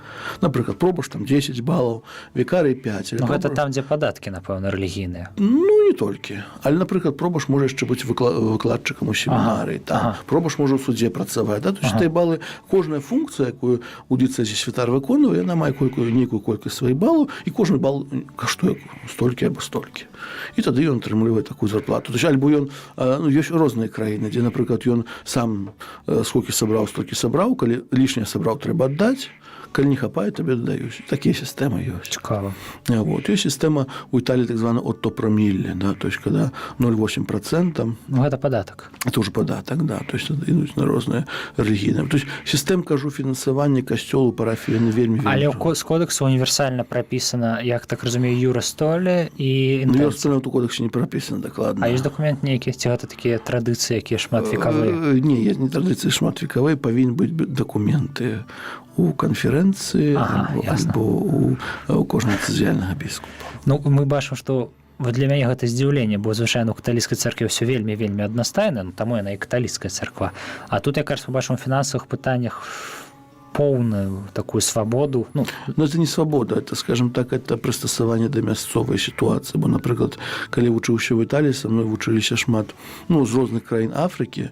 Напрыклад, пробаш там 10 балаў, викарый 5. Ну, гэта там, дзе падаткі, напэўна, рэлігійныя. Ну, не толькі. Але, напрыклад, пробаш можа яшчэ быць выкладчыкам у семінарыі. Пробаш можа ў судзе працаваць. Да? То есть, тыя балы, кожная функцыя, якую у дыяцэзе святар выконвае, яна мае нейкую колькасць сваіх балаў, і кожны бал каштуе столькі або столькі. І тады ён атрымлівае такую зарплату. То есть, альбо ён, ну, ёсць розныя краіны, дзе, напрыклад, ён сам сколькі сабраў, столькі сабраў, калі лішняе сабраў, трэба аддаць, калі не хапае, табе дадаюць. Такія сістэмы ёсць. Цікава. Вот. Ёсць сістэма у Італіі так звана отто-промілле, да? То есть, когда 0,8%. Ну, гэта падатак. Это уже падатак, да. То есть, ідуць на розныя рэлігійныя. То есть, сістэм, кажу, фінансавання касцёлу, парафіі, вельмі. Але з кодексу універсальна прапісана, як так разумею, Юра Столе і інтэнцыя. Ну, Юра Столе у кодексі не прапісана дакладна. А ёсць дакумент нейкі? Ці гэта такія традыцыі, якія шматвекавыя? Не, есть не традыцыі шматвекавыя, павінны быць дакументы у канферэнцыі альбо у кожнага дэцызіяльнага біскупа. Ну, мы бачым, што для мяне гэта здзіўленне, бо звычайна у каталіцкай царкве ўсё вельмі аднастайна, ну, таму яна і каталіцкая царква. А тут, я кажу, бачым у фінансавых пытаннях поўную такую свабоду. Ну, это не свабода, это, скажем так, это прыстасаванне да мясцовай сітуацыі. Бо, напрыклад, калі вучыўся ў Італіі, са мной вучыліся шмат, ну, з розных краін Афрыкі,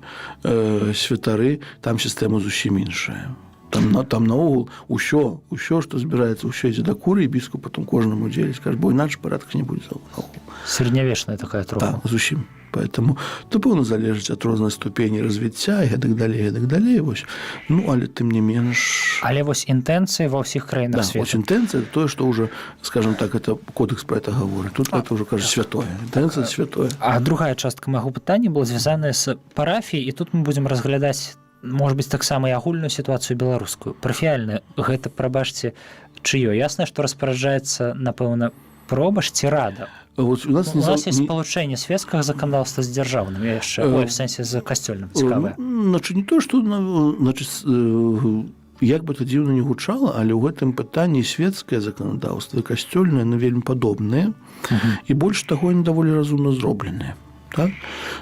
святары, там сістэма зусім іншая. Там наогул усё, што збіраецца, усё ідзе да куры, і біскуп потом кожнаму дзеліць, кажа, бо іначай парадак не будзе наогул. Сярэднявечная такая троху. Так, зусім. Поэтому то пэўна залежыць ад рознай ступені развіцця і гэтак далей, вось. Ну, але тым не менш. Але вось інтэнцыі ва ўсіх краінах свету. Да, вось інтэнцыя – тое, што ўжо, скажем так, это кодекс пра гэта гаворыць. Тут это ўжо, кажа, святое. Інтэнцыя святое. А другая частка майго пытання была звязаная з парафіяй, і тут мы будзем разглядаць, можа быць, таксама і агульную сітуацыю беларускую. Парафіяльная, гэта, прабачце, чыё? Ясна, што распараджаецца, напэўна, пробаш ці рада? Вот у нас есть спалучэнне свецкага заканадаўства з дзяржаўным, яшчэ, в сэнсе з касцёльным, цікавае. Значыць, не то, што, значыць, як бы это дзіўна не гучала, але ў гэтым пытанні светскае заканадаўства і касцёльнае, ну, вельмі падобныя, і больш таго, они даволі разумна зробленыя. Так?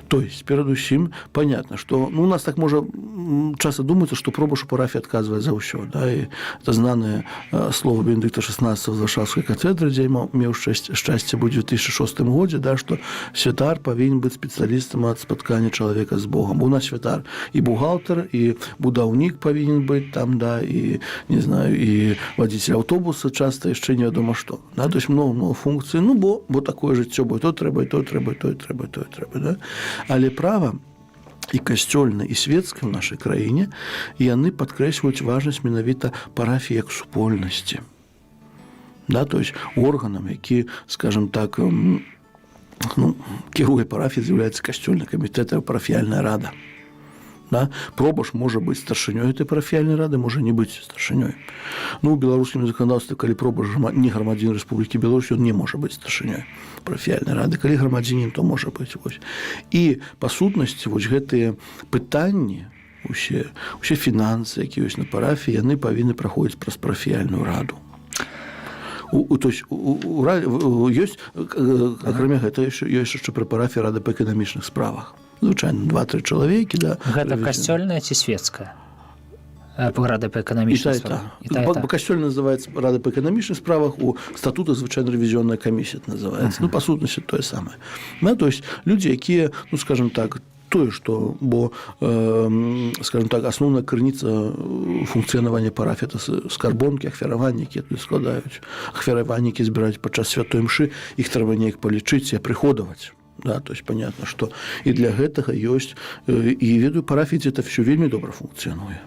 То есть, перадусім, понятно, что, ну, у нас так можа часто думаецца, што пробаш у парафіі адказвае за ўсё, да, і это знанае слово Бенедыкта XVI з Варшаўскай кафедры, дзе меў шчасце быць у 2006 годзе, да, што святар павінен быць спецыялістам ад спаткання чалавека з Богам. У нас святар і бухгалтер, і будаўнік павінен быць там, да, і, не знаю, і вадзіцель аўтобуса часта яшчэ невядома што. Да, то есть, много функцый, ну, бо такое жыццё, бо то трэба, і то трэба, і то трэба, і то трэба. Да? Але права і касцёльнае, і светскае ў нашай краіне, яны падкрэсліваюць важнасць менавіта парафіі як супольнасці. Да, то есть органам, які, скажем так, кіруе парафіяй, з'яўляецца касцёльны камітэт, парафіяльная рада. Да? Пробаш можа быць старшынёй этой парафіяльнай рады, можа не быць старшынёй. У беларускім заканадаўстве, калі пробаш не грамадзін Рэспублікі Беларусь, ён не можа быць старшынёй парафіяльнай рады. Калі грамадзінін, то можа быць. І па сутнасці гэтыя пытанні, усе фінансы, якія ёсць на парафіі, яны павінны праходзіць праз парафіяльную раду. То есть ёсць, акрамя гэта, ёсць яшчэ пры парафіі рада па эканамічных справах. Звычайна 2-3 чалавекі. Да, гэта касцёльная ці светская рада па эканамічных справах? Касцёльная называецца рада па эканамічных справах, у статутах звычайна рэвізіённая камісія называецца. Па сутнасці тое самае. То есть людзі, якія, скажем так, тое, што, бо, скажем так, асноўная крыніца функцыянавання парафіі – это скарбонкі, ахвяраванні, якія тут складаюць, ахвяраванні, якія збіраюць падчас святой мшы, іх трэба неяк палічыць і апрыходаваць. Да, то есть понятно, что и для гэтага ёсць, і ведаю, парафіі это все вельмі добра функцыянуе.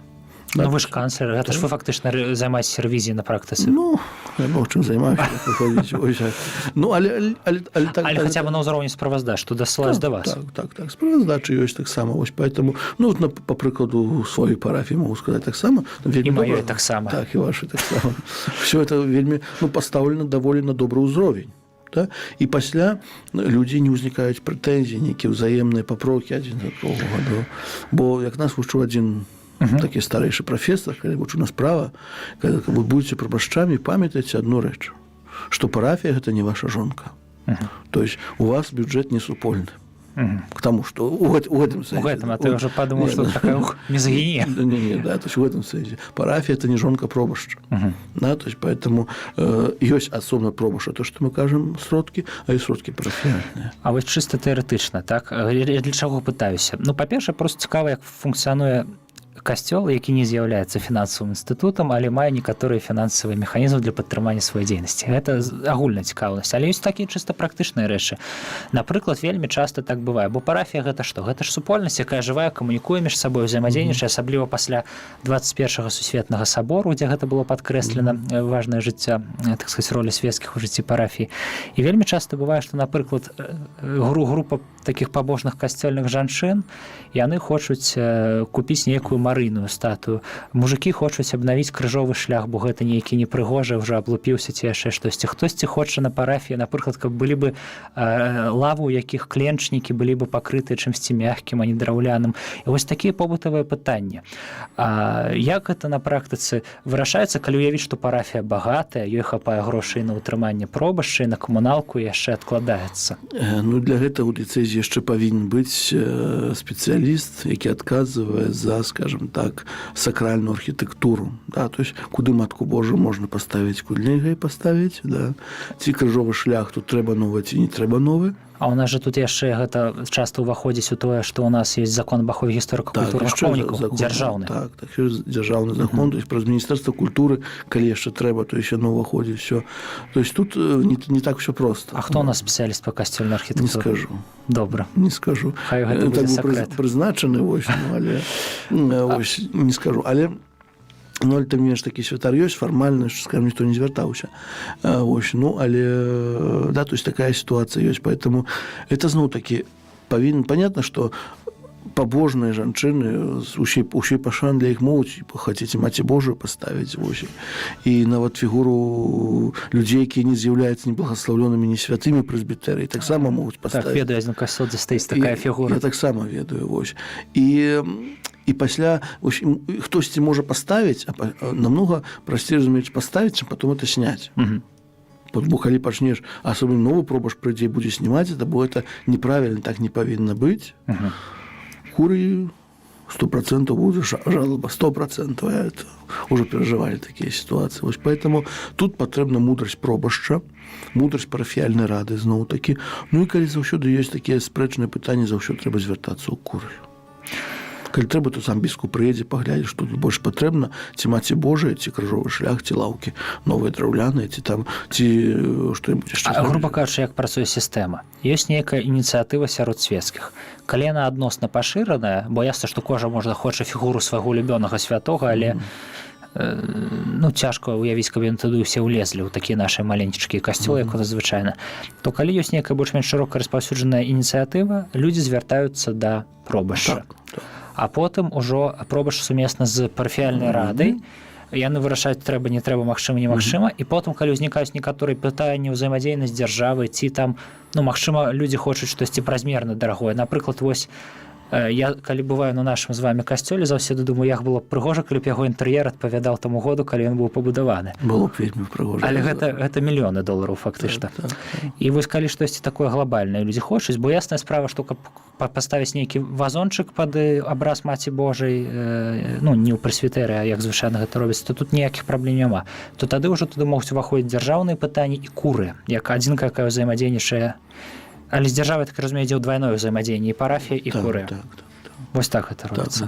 Ну, вы ж канцлер, гэта ж вы фактычна займаецеся рэвізіяй на практыцы. Я мог чым займаюся. Але хаця б на ўзроўні справаздач, што дасылаюць да вас. Так, справаздачы ёсць таксама. Поэтому, па прыкладу сваёй парафіі могу сказаць таксама. І маёй таксама. Так, і вашай таксама. Все это вельмі пастаўлена даволі на добры ўзровень. Да? І пасля людзі не ўзнікаюць прэтэнзіі, нейкія ўзаемныя папрокі адзін за другога. Бо як нас вучыў адзін такі старэйшы прафесар, калі вучу нас права, калі вы будзеце прабашчамі, памятайце адну рэч, што парафія гэта не ваша жонка. То есть у вас бюджэт не супольны. К тому, что у гэтым сэнсе. У гэтым, а ты ўжо падумаў, што такая мізагінія. Не, да, то есть в этом сэнсе. Парафія – это не жонка пробашча. Да, то есть поэтому ёсць асобна пробашча, то, што мы кажам, сродкі, а і сродкі парафіяльныя. А вось чыста тэарэтычна, так? Я для чаго пытаюся? Па-перша, проста цікава, як функцыянуе касцёл, які не з'яўляецца фінансавым інстытутам, але мае некаторыя фінансавыя механізмы для падтрымання сваёй дзейнасці. Гэта агульная цікаўнасць. Але ёсць такія чыста практычныя рэчы. Напрыклад, вельмі часта так бывае, бо парафія гэта што? Гэта ж супольнасць, якая жывая, камунікуе між сабой, узаемадзейнічае, асабліва пасля 21-го сусветнага сабору, дзе гэта было падкрэслена важнае жыццё, так сказаць, роля свецкіх у жыцці парафіі. І вельмі часта бывае, што, напрыклад, група такіх пабожных касцёльных жанчын, яны хочуць купіць нейкую марыйную статую. Мужыкі хочуць абнавіць крыжовы шлях, бо гэта нейкі непрыгожы, ўжо аблупіўся ці яшчэ штосьці. Хтосьці хоча на парафіі, напрыклад, каб былі бы лавы, у якіх кленчнікі былі бы пакрытыя чымсьці мяккім, а не драўляным. І вось такія побытавыя пытанні. Як гэта на практыцы вырашаецца, калі ўявіць, што парафія багатая, ёй хапае грошай на ўтрыманне пробашча і на камуналку яшчэ адкладаецца? Для гэтага ў дыцэзіі яшчэ павінен быць спецыяліст, які адказвае за, скажем так, сакральную архітэктуру. Да? То есть, куды Матку Божию можна паставіць, куды нельга паставіць. Да? Ці крыжовы шлях тут трэба новы, ці не трэба новы. А у нас же тут яшчэ гэта часта ўваходзіць у тое, што у нас есть закон об ахове гісторыка-культурных помнікаў, дзяржаўны. Так, дзяржаўны закон, то есть праз Міністэрства культуры, калі яшчэ трэба, то яшчэ яно ўваходзіць всё. То есть тут не так всё просто. А хто у нас спецыяліст па касцёльнай архітэктуры? Не скажу. Добра. Не скажу. Хай гэта будзе сакрэт. Прызначаны, але не скажу. Але але там менш такі святар ёсць, фармальна, што, скажем, ніхто не звяртаўся. Але, да, то есть такая сітуацыя ёсць, поэтому это зноў-такі павінен, понятно, што пабожныя жанчыны з усёй пашан для іх могуць хацеце Маці Божую паставіць, і нават фігуру людзей, якія не з'яўляюцца ні благаслаўлёнымі, ні святымі прэзбітэрыі, таксама могуць паставіць. Так, ведаю, адзін касцёл, дзе стаіць такая фігура. Я таксама ведаю, І пасля хтосьці можа паставіць, а намного прасцей, разумееш, паставіць, чым потом это снять. Бо калі пачнеш, асобна новы пробаш прыйдзе, будзе знімаць, бо это неправільна, так не павінна быць. Куры 100% будзе жалоба, 100%. Это уже перажывалі такія сітуацыі. Поэтому тут патрэбна мудрасць пробашча, мудрасць парафіяльнай рады зноў-такі. І калі заўсёды ёсць такія спрэчныя пытанні, заўсёды трэба звяртацца ў куры. Калі трэба, то сам біскуп прыедзе, паглядзе, што тут больш патрэбна, ці Маці Божая, ці крыжовы шлях, ці лаўкі новыя драўляныя, ці што-небудзь яшчэ. Груба кажучы, як працуе сістэма? Ёсць нейкая ініцыятыва сярод свецкіх. Калі яна адносна пашыраная, бо ясна, што кожа можа хоча фігуру свайго улюбёнага святога, але ну, цяжка уявіць, каб яны тады ўсе ўлезлі ў такія нашы маленечкія касцёлы, як у нас звычайна, то калі ёсць нейкая больш-менш шырока распаўсюджаная ініцыятыва, людзі звяртаюцца да пробашча. А потым ужо пробашч сумесна з парафіяльнай радай, яны вырашаюць, трэба, не трэба, магчыма, немагчыма, і потым, калі ўзнікаюць некаторыя пытанні ўзаемадзейнасць дзяржавы, ці там, ну, магчыма, людзі хочуць штосьці празмерна дарагое. Напрыклад, вось, я, калі бываю на нашым з вами касцёле, заўсёды думаю, як было б прыгожа, калі б яго інтэр'ер адпавядаў таму году, калі ён быў пабудаваны. Было б вельмі прыгожа. Але гэта мільёны долараў фактычна. І вось калі штосьці такое глобальнае людзі хочуць, бо ясная справа, што каб паставіць нейкі вазончык пад абраз Маці Божай, ну, не ў прэсвітэры, а як звычайна гэта робіцца, то тут ніякіх праблем няма. То тады ўжо туды могуць уваходзіць дзяржаўныя пытанні і куры, як адзінка, якая ўзаемадзейнічае. Але з дзяржавай, так разумею, ідзе ў двайное ўзаемадзеянне, і парафія, і куры. Вось так гэта робіцца.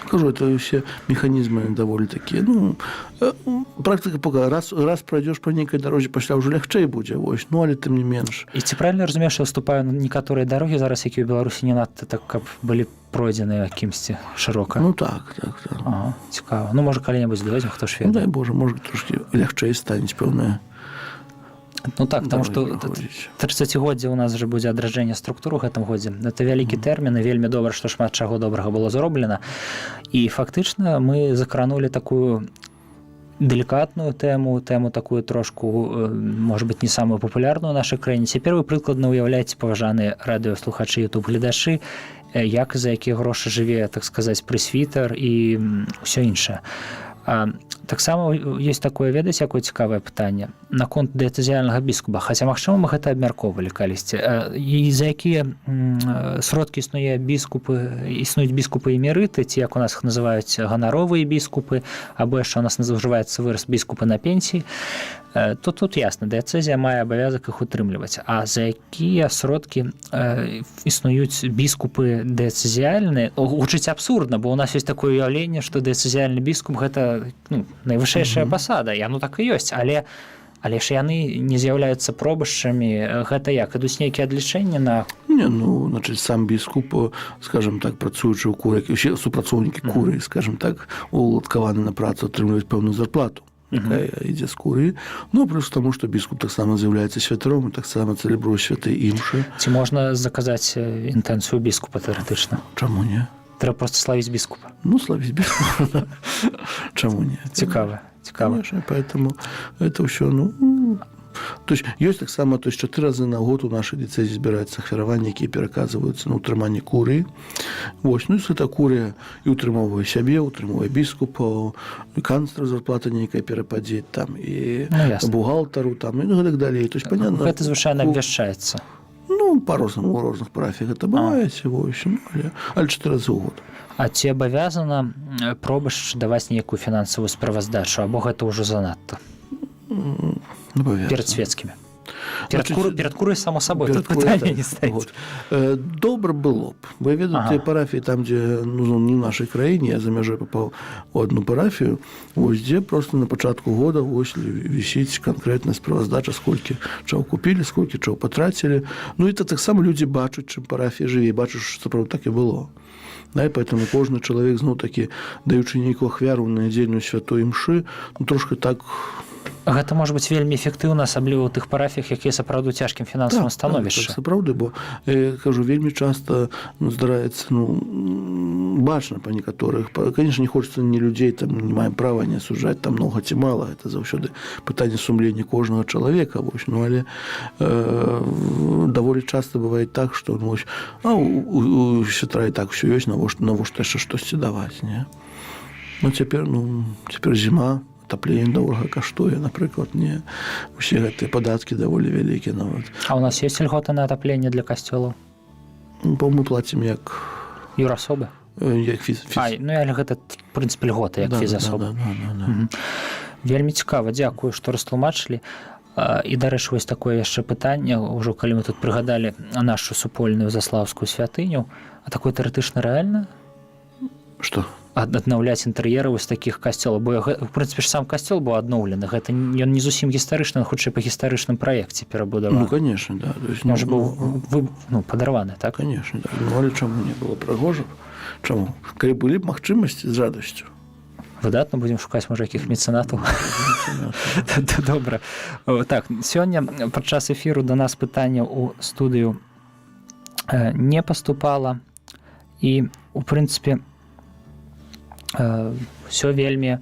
Кажу, это все механізмы даволі такія. Ну, практыка пока раз пройдешь по нейкай дарозе, пасля ўжо лягчэй будзе, вось, ну, але тым не менш. І ці правільна разумееш, што вступаю на некаторыя дарогі зараз, якія ў Беларусі не надта так, каб былі пройдзеныя кімсьці шырока? Ну, так. Ага, цікава. Ну, можа, калі-небудзь дойдзем, хто ж ведае. Ну, дай Боже, можа, трошкі лягчэй станець пэўная. Ну так, таму што 30годдзе ў нас жа будзе адраджэнне структуры ў гэтым годзе. Гэта вялікі тэрмін, і вельмі добра, што шмат чаго добрага было зроблена. І фактычна мы закранулі такую делікатную тэму такую трошку, можа быць, не самую папулярную ў нашай краіне. Цяпер вы прыкладна ўяўляеце, паважаныя радыёслухачы, ютуб-гледачы, як за якія грошы жыве, так сказаць, прэсвітэр і ўсё іншае. Таксама ёсць такое, ведаць, якое цікавае пытанне наконт дыяцэзіяльнага біскупа, хаця, магчыма, мы гэта абмяркоўвалі калісьці. І за якія сродкі існуюць біскупы эмерыты, ці, як у нас іх называюць, ганаровыя біскупы, або яшчэ у нас называецца выраз біскупы на пенсіі, то тут ясна, дыяцэзія мае абавязак іх утрымліваць. А за якія сродкі існуюць біскупы дыяцэзіяльныя, гучыць абсурдна, бо ў нас ёсць такое ўяўленне, што дыяцэзіяльны біскуп гэта, ну, найвышэйшая пасада, яно так і ёсць, але ж яны не з'яўляюцца пробашчамі. Гэта як, ідуць нейкія адлічэнні на... Не, ну, значыць, сам біскуп, скажем так, працуючы ў куры, усе супрацоўнікі куры, скажем так, уладкаваны на працу, атрымліваюць пэўную зарплату, якая ідзе з куры. Ну, плюс таму, што біскуп таксама з'яўляецца святаром і таксама цэлебруе святыя імшы. Ці можна заказаць інтэнцыю біскупа тэарэтычна? Чаму не? Трэба проста славіць біскупа. Ну, славіць біскупа. Чаму не? Цікава. Конечно, поэтому это все, ну... То есть ёсць таксама, то есть 4 разы на год у нашай дыцэзіі збіраюцца ахвяраванні, якія пераказваюцца на ўтрыманне куры. Вось, ну, і гэта куры і ўтрымоўвае сябе, ўтрымоўвае біскупаў, і канцлеру зарплата нейкая перападзе, там, і бухгалтару, там, і ну, гэтак далей. То есть, понятно... Гэта звычайна абвяшчаецца. Ну, па-рознаму, у розных парафіях гэта бывае, вось, але 4 разы ў год. А ці абавязана пробашч даваць нейкую фінансавую справаздачу, або гэта ўжо занадта? Перад свецкімі. Перад курай, само сабой, тут пытанне не стаіць. Добра было б. Бо я ведаю, тыя парафіі там, дзе, ну, не ў нашай краіне, я за мяжой папаў у одну парафію, вось дзе просто на пачатку года вось вісіць канкрэтная справаздача, сколькі чаго купілі, сколькі чаго патрацілі. Ну, і таксама людзі бачаць, чым парафія жыве, бачаць, што сапраўды так і было. Да, і поэтому кожны чалавек, зноў такі, даючы нейкую ахвяру на нядзельную святой імшы, ну, трошки так... Гэта можа быць вельмі эфектыўна, асабліва ў тых парафіях, якія сапраўды цяжкім фінансавым становішчы. Так, сапраўды, бо, кажу, вельмі часта здараецца, ну, бачна па некаторых. Конечно, не хочацца ні людзей, там, не маем права не асуджаць, там многа ці мала, гэта заўсёды пытанне сумлення кожнага чалавека, вось, ну, але даволі часта бывае так, што, ну, вось, у святара і так усё ёсць, навошта яшчэ штосьці даваць, не? Ну, цяпер зіма, атапленне дорага каштуе, напрыклад, не усе гэтыя падаткі даволі вялікія нават. А у нас ёсць льготы на атапленне для касцёлаў? Мы плацім як... Юрасобы? Як фіз. Ну, але гэта, в прынцыпе, льготы, як фізасобы. Вельмі цікава, дзякую, што растлумачылі. І, дарэчы, вось такое яшчэ пытанне, ўжо калі мы тут прыгадалі нашу супольную заслаўскую святыню, а такое тэарэтычна рэальна? Што? Аднаўляць інтэр'еры вось такіх касцёлаў, бо, в прынцыпе, ж сам касцёл быў адноўлены, гэта ён не зусім гістарычны, хутчэй па гістарычным праекце перабудаваны. Ну, конечно, да. Ён ж быў падарваны, так? Конечно, да. Ну, але чаму не было прыгожа? Чаму? Калі былі б магчымасці з радасцю. Выдатна, будзем шукаць, можа, якіх мецэнатаў. Добра. Так, сёння падчас эфіру да нас пытанняў у студыю не паступала, і, у прынцыпе, ўсё вельмі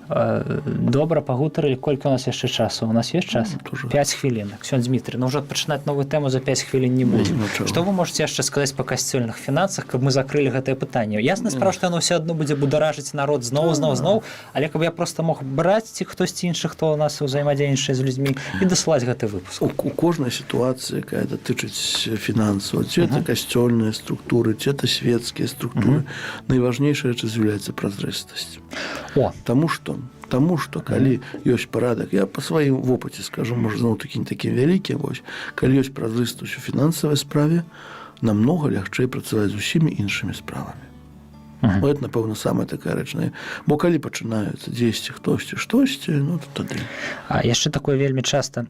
добра пагутарылі. Колькі у нас яшчэ часу? У нас ёсць час? 5 хвілін. Ксёндз Дмітрый, ну ўжо пачынаць новую тэму за 5 хвілін не будзем. Што вы можаце яшчэ сказаць па касцёльных фінансах, каб мы закрылі гэтае пытанне? Ясна справа, што яно ўсё адно будзе бударажыць народ зноў, але каб я проста мог браць ці хтосьці іншы, хто у нас узаемадзейнічае з людзьмі, і дасылаць гэты выпуск. У кожнай сітуацыі, якая датычыць фінансаў, ці это касцёльныя структуры, ці это светскія структуры, найважнейшая рэч з'яўляецца празрыстасць. Таму што калі ёсць парадак, я па сваім вопыце скажу, можа зноў-такі не такім вялікім, калі ёсць празрыстасць у фінансавай справе, намнога лягчэй працаваць з усімі іншымі справамі. Это, напэўна, самая такая рэч. Бо калі пачынаюцца дзесьці хтосьці штосьці, ну то тады. А яшчэ такое вельмі часта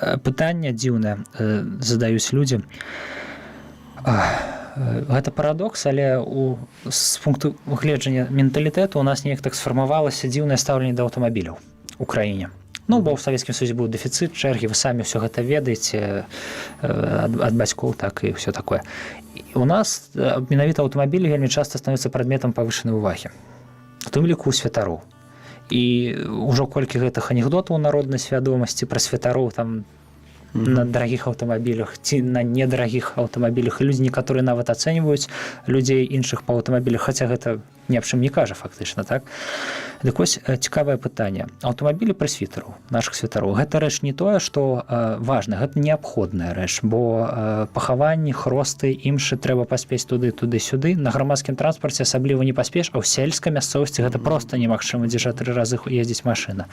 пытанне дзіўнае задаюць людзі. Гэта парадокс, але з пункту гледжання менталітэту у нас неяк так сфармавалася дзіўнае стаўленне да аўтамабіляў у краіне. Ну, бо ў Савецкім Союзе быў дэфіцыт, чэргі, вы самі ўсё гэта ведаеце ад бацькоў, так і ўсё такое. У нас менавіта аўтамабілі вельмі часта становяцца прадметам павышанай увагі. У тым ліку святароў. І ўжо колькі гэтых анекдотаў у народнай свядомасці пра святароў там на дарагіх аўтамабілях ці на недарагіх аўтамабілях, і людзі некаторыя нават ацэньваюць людзей іншых па аўтамабілях, хаця гэта ні аб чым не кажа фактычна, так? Дык вось цікавае пытанне. Аўтамабілі прэсвітараў, нашых святароў, гэта рэч не тое, што важна, гэта неабходная рэч, бо пахаванні, хросты, імшы трэба паспець туды-сюды. На грамадскім транспарце асабліва не паспеш, а ў сельскай мясцовасці гэта проста немагчыма, дзе ж 3 разы ездзіць машына.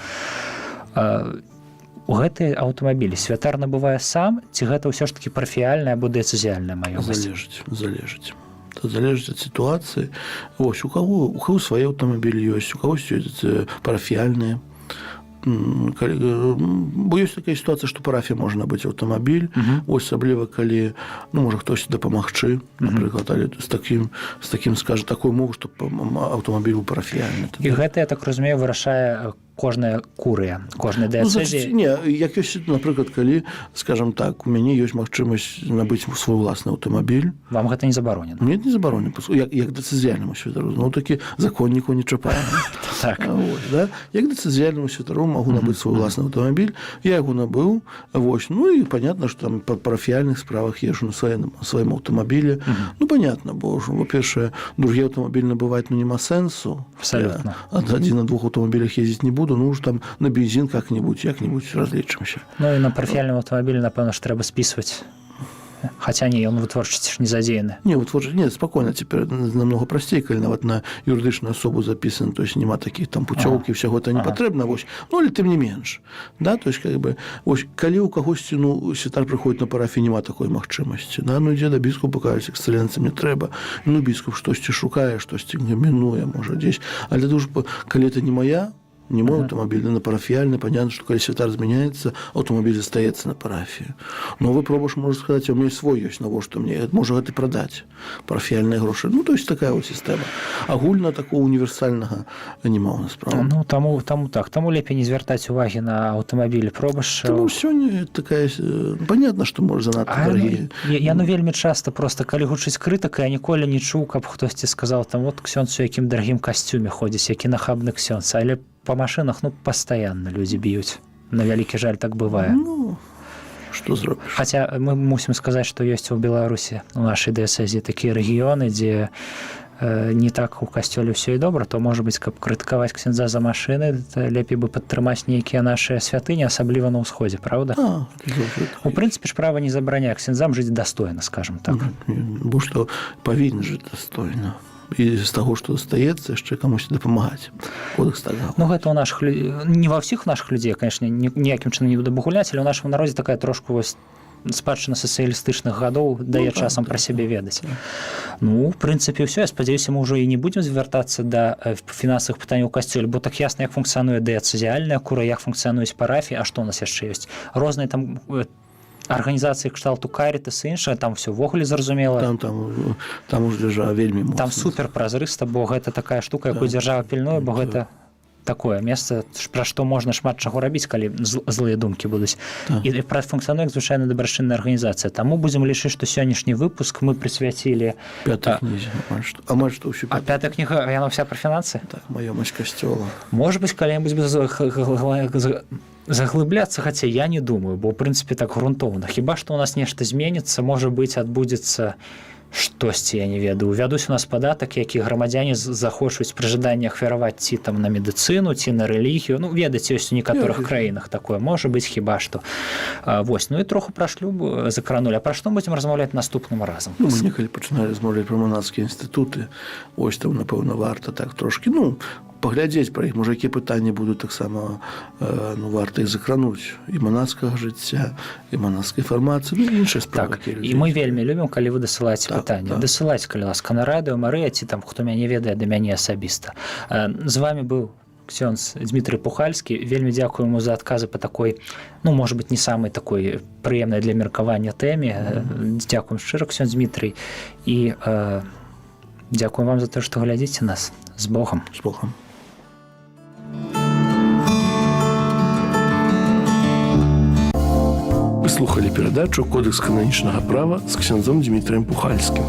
У гэтыя аўтамабілі святар набывае сам, ці гэта ўсё ж такі парафіяльная або дыяцэзіяльная маёмасць? Залежыць. Это залежыць ад сітуацыі. Вось, у каго свае аўтамабілі ёсць, у кагось ёсць парафіяльныя. Бо ёсць такая сітуацыя, што парафія можа набыць аўтамабіль, асабліва калі, ну, можа хтосьці дапамагчы, напрыклад, але з такім скажа такую мову, што аўтамабіль быў парафіяльны. І гэта, я так разумею, вырашае кожная курыя, кожная дыяцэзія? Не, як ёсць, напрыклад, калі, скажам так, у мяне ёсць магчымасць набыць свой уласны аўтамабіль. Вам гэта не забаронена? Мне не забаронена, як дыцэзіяльнаму святару. Ну, такі законнікаў не чапае. Так. Як дыцэзіяльнаму святару магу набыць свой уласны аўтамабіль, я яго набыў, вось, ну, і понятно, што там па парафіяльных справах езжу на сваім аўтамабілі. Ну, понятно, бо, па-першае, другі аўтамабіль набываць, ну, нема сэнсу. Абсолютно. Адзін на 2 аўтамабілях ездзіць не буду, ну, уж там на бензин як-нибудь разлічымся. Ну, і на парафіяльным аўтамабілі, напэўна, ж трэба спісваць. Хаця не, ён вытворчасці ж не задзеяны. Не, спакойна, цяпер намного прасцей, калі нават на юрыдычную асобу запісаны, то есть няма такіх там пуцёўкі, ўсяго гэта не патрэбна, вось. Ну, але тым не менш. Да, то есть, как бы, вось, калі ў кагосьці, ну, святар прыходзіць на парафію, няма такой магчымасці, да, ну, ідзе да біскупа, кажуць, эксцэленцыя, мне трэба. Ну, біскуп штосьці шукае, штосьці гамінуе, можа, дзесь. Але дуже, калі это не моя, не мой аўтамабіль, на парафіяльны, понятно, што калі святар змяняецца, аўтамабіль застаецца на парафію. Но вы пробуеш, можа сказаць, у мяне свой ёсць, навошта мне, можа гэта прадаць, парафіяльныя грошы. Ну, то есть такая вот сістэма. Агульна такого універсальнага няма ў нас, правда? Ну, таму лепей не звяртаць увагі на аўтамабілі. Пробуеш... Таму сёння такая... Понятно, што можа занадта дарагі. Яно вельмі часта просто, калі гучыць крытыка, я ніколі не чуў, каб хтосьці сказаў, там, вот ксёндз у якім дарагім касцюме ходзіць, які нахабны ксёндз, але по машинах, ну, постоянно люди бьют. На вялікі жаль, так бывае. Ну, што зробіш? Хаця мы мусім сказаць, што ёсць у Беларусі, у нашай дыяцэзіі такія рэгіёны, дзе не так у касцёле ўсё і добра, то, можа быць, каб крытыкаваць ксяндза за машыны, лепей бы падтрымаць нейкія нашыя святыні, асабліва на ўсходзе, правда? У прынцыпе, ж права не забараняе ксяндзам жыць дастойна, скажам так. Бо што павінен жыць дастойна. І з таго, што застаецца, яшчэ камусь дапамагаць. Кодекс таго. Ну, гэта у нашых не ва ўсіх нашых людзей, конечно, ніякім чынам не буду багуляць, але ў нашым народзе такая трошку вось спадчына сацыялістычных гадоў дае часам пра сябе ведаць. Ну, в прынцыпе, ўсё. Я спадзяюся, мы ўжо і не будзем звяртацца да фінансавых пытанняў у касцёле, бо так ясна, як функцыянуе дыяцэзіяльная кура, як функцыянуюць парафіі, а што ў нас яшчэ ёсць? Розныя там арганізацыі кшталту Карітас і іншае, там все ўвогуле зразумела. Там уж дзяржава вельмі моцна. Там супер празрыста, бо гэта такая штука, якую дзяржава пільнуе, бо гэта такое месца, пра што можна шмат чаго рабіць, калі злыя думкі будуць. І функцыянуе звычайна дабрачынная арганізацыя. Таму будзем лічыць, што сённяшні выпуск мы прысвяцілі пятай кнізе. Амаль што ўсё. А пятая кніга, яна ўся пра фінансы? Так, маёмасць касцёла. Можа быць, калі-небудзь заглыбляцца, хаця я не думаю, бо ў прынцыпе так грунтоўна. Хіба што ў нас нешта зменіцца, можа быць, адбудзецца штосьці, я не ведаю. Увядуць у нас падатак, які грамадзяне захочуць пры жаданні ахвяраваць ці там на медыцыну, ці на рэлігію. Ну, ведаце, ёсць у некаторых краінах такое. Можа быць, хіба што. Вось, ну і троху пра шлюб закранулі. А пра што будзем размаўляць наступным разам? Ну, мы некалі пачыналі размаўляць пра манацкія інстытуты. Ось там, напэўна, варта так трошкі, паглядзець пра іх, можа, якія пытанні будуць таксама, варта іх закрануць. І манацкага жыцця, і манацкай фармацыі, і іншыя справы. Так, і мы вельмі любім, калі вы дасылаеце пытанні. Дасылайце, калі ласка, на радыё Марыя, ці там, хто мяне ведае, да мяне асабіста. З вами быў ксёндз Дмітрый Пухальскі. Вельмі дзякую яму за адказы па такой, можа быць, не самай такой прыемнай для меркавання тэме. Дзякуем шчыра, ксёндз Дмітрый. І дзякуем вам за тое, што глядзіце нас. З Богам. З Богам. Вы слухали перадачу «Кодекс кананічнага права» з ксяндзом Дмітрыем Пухальскім.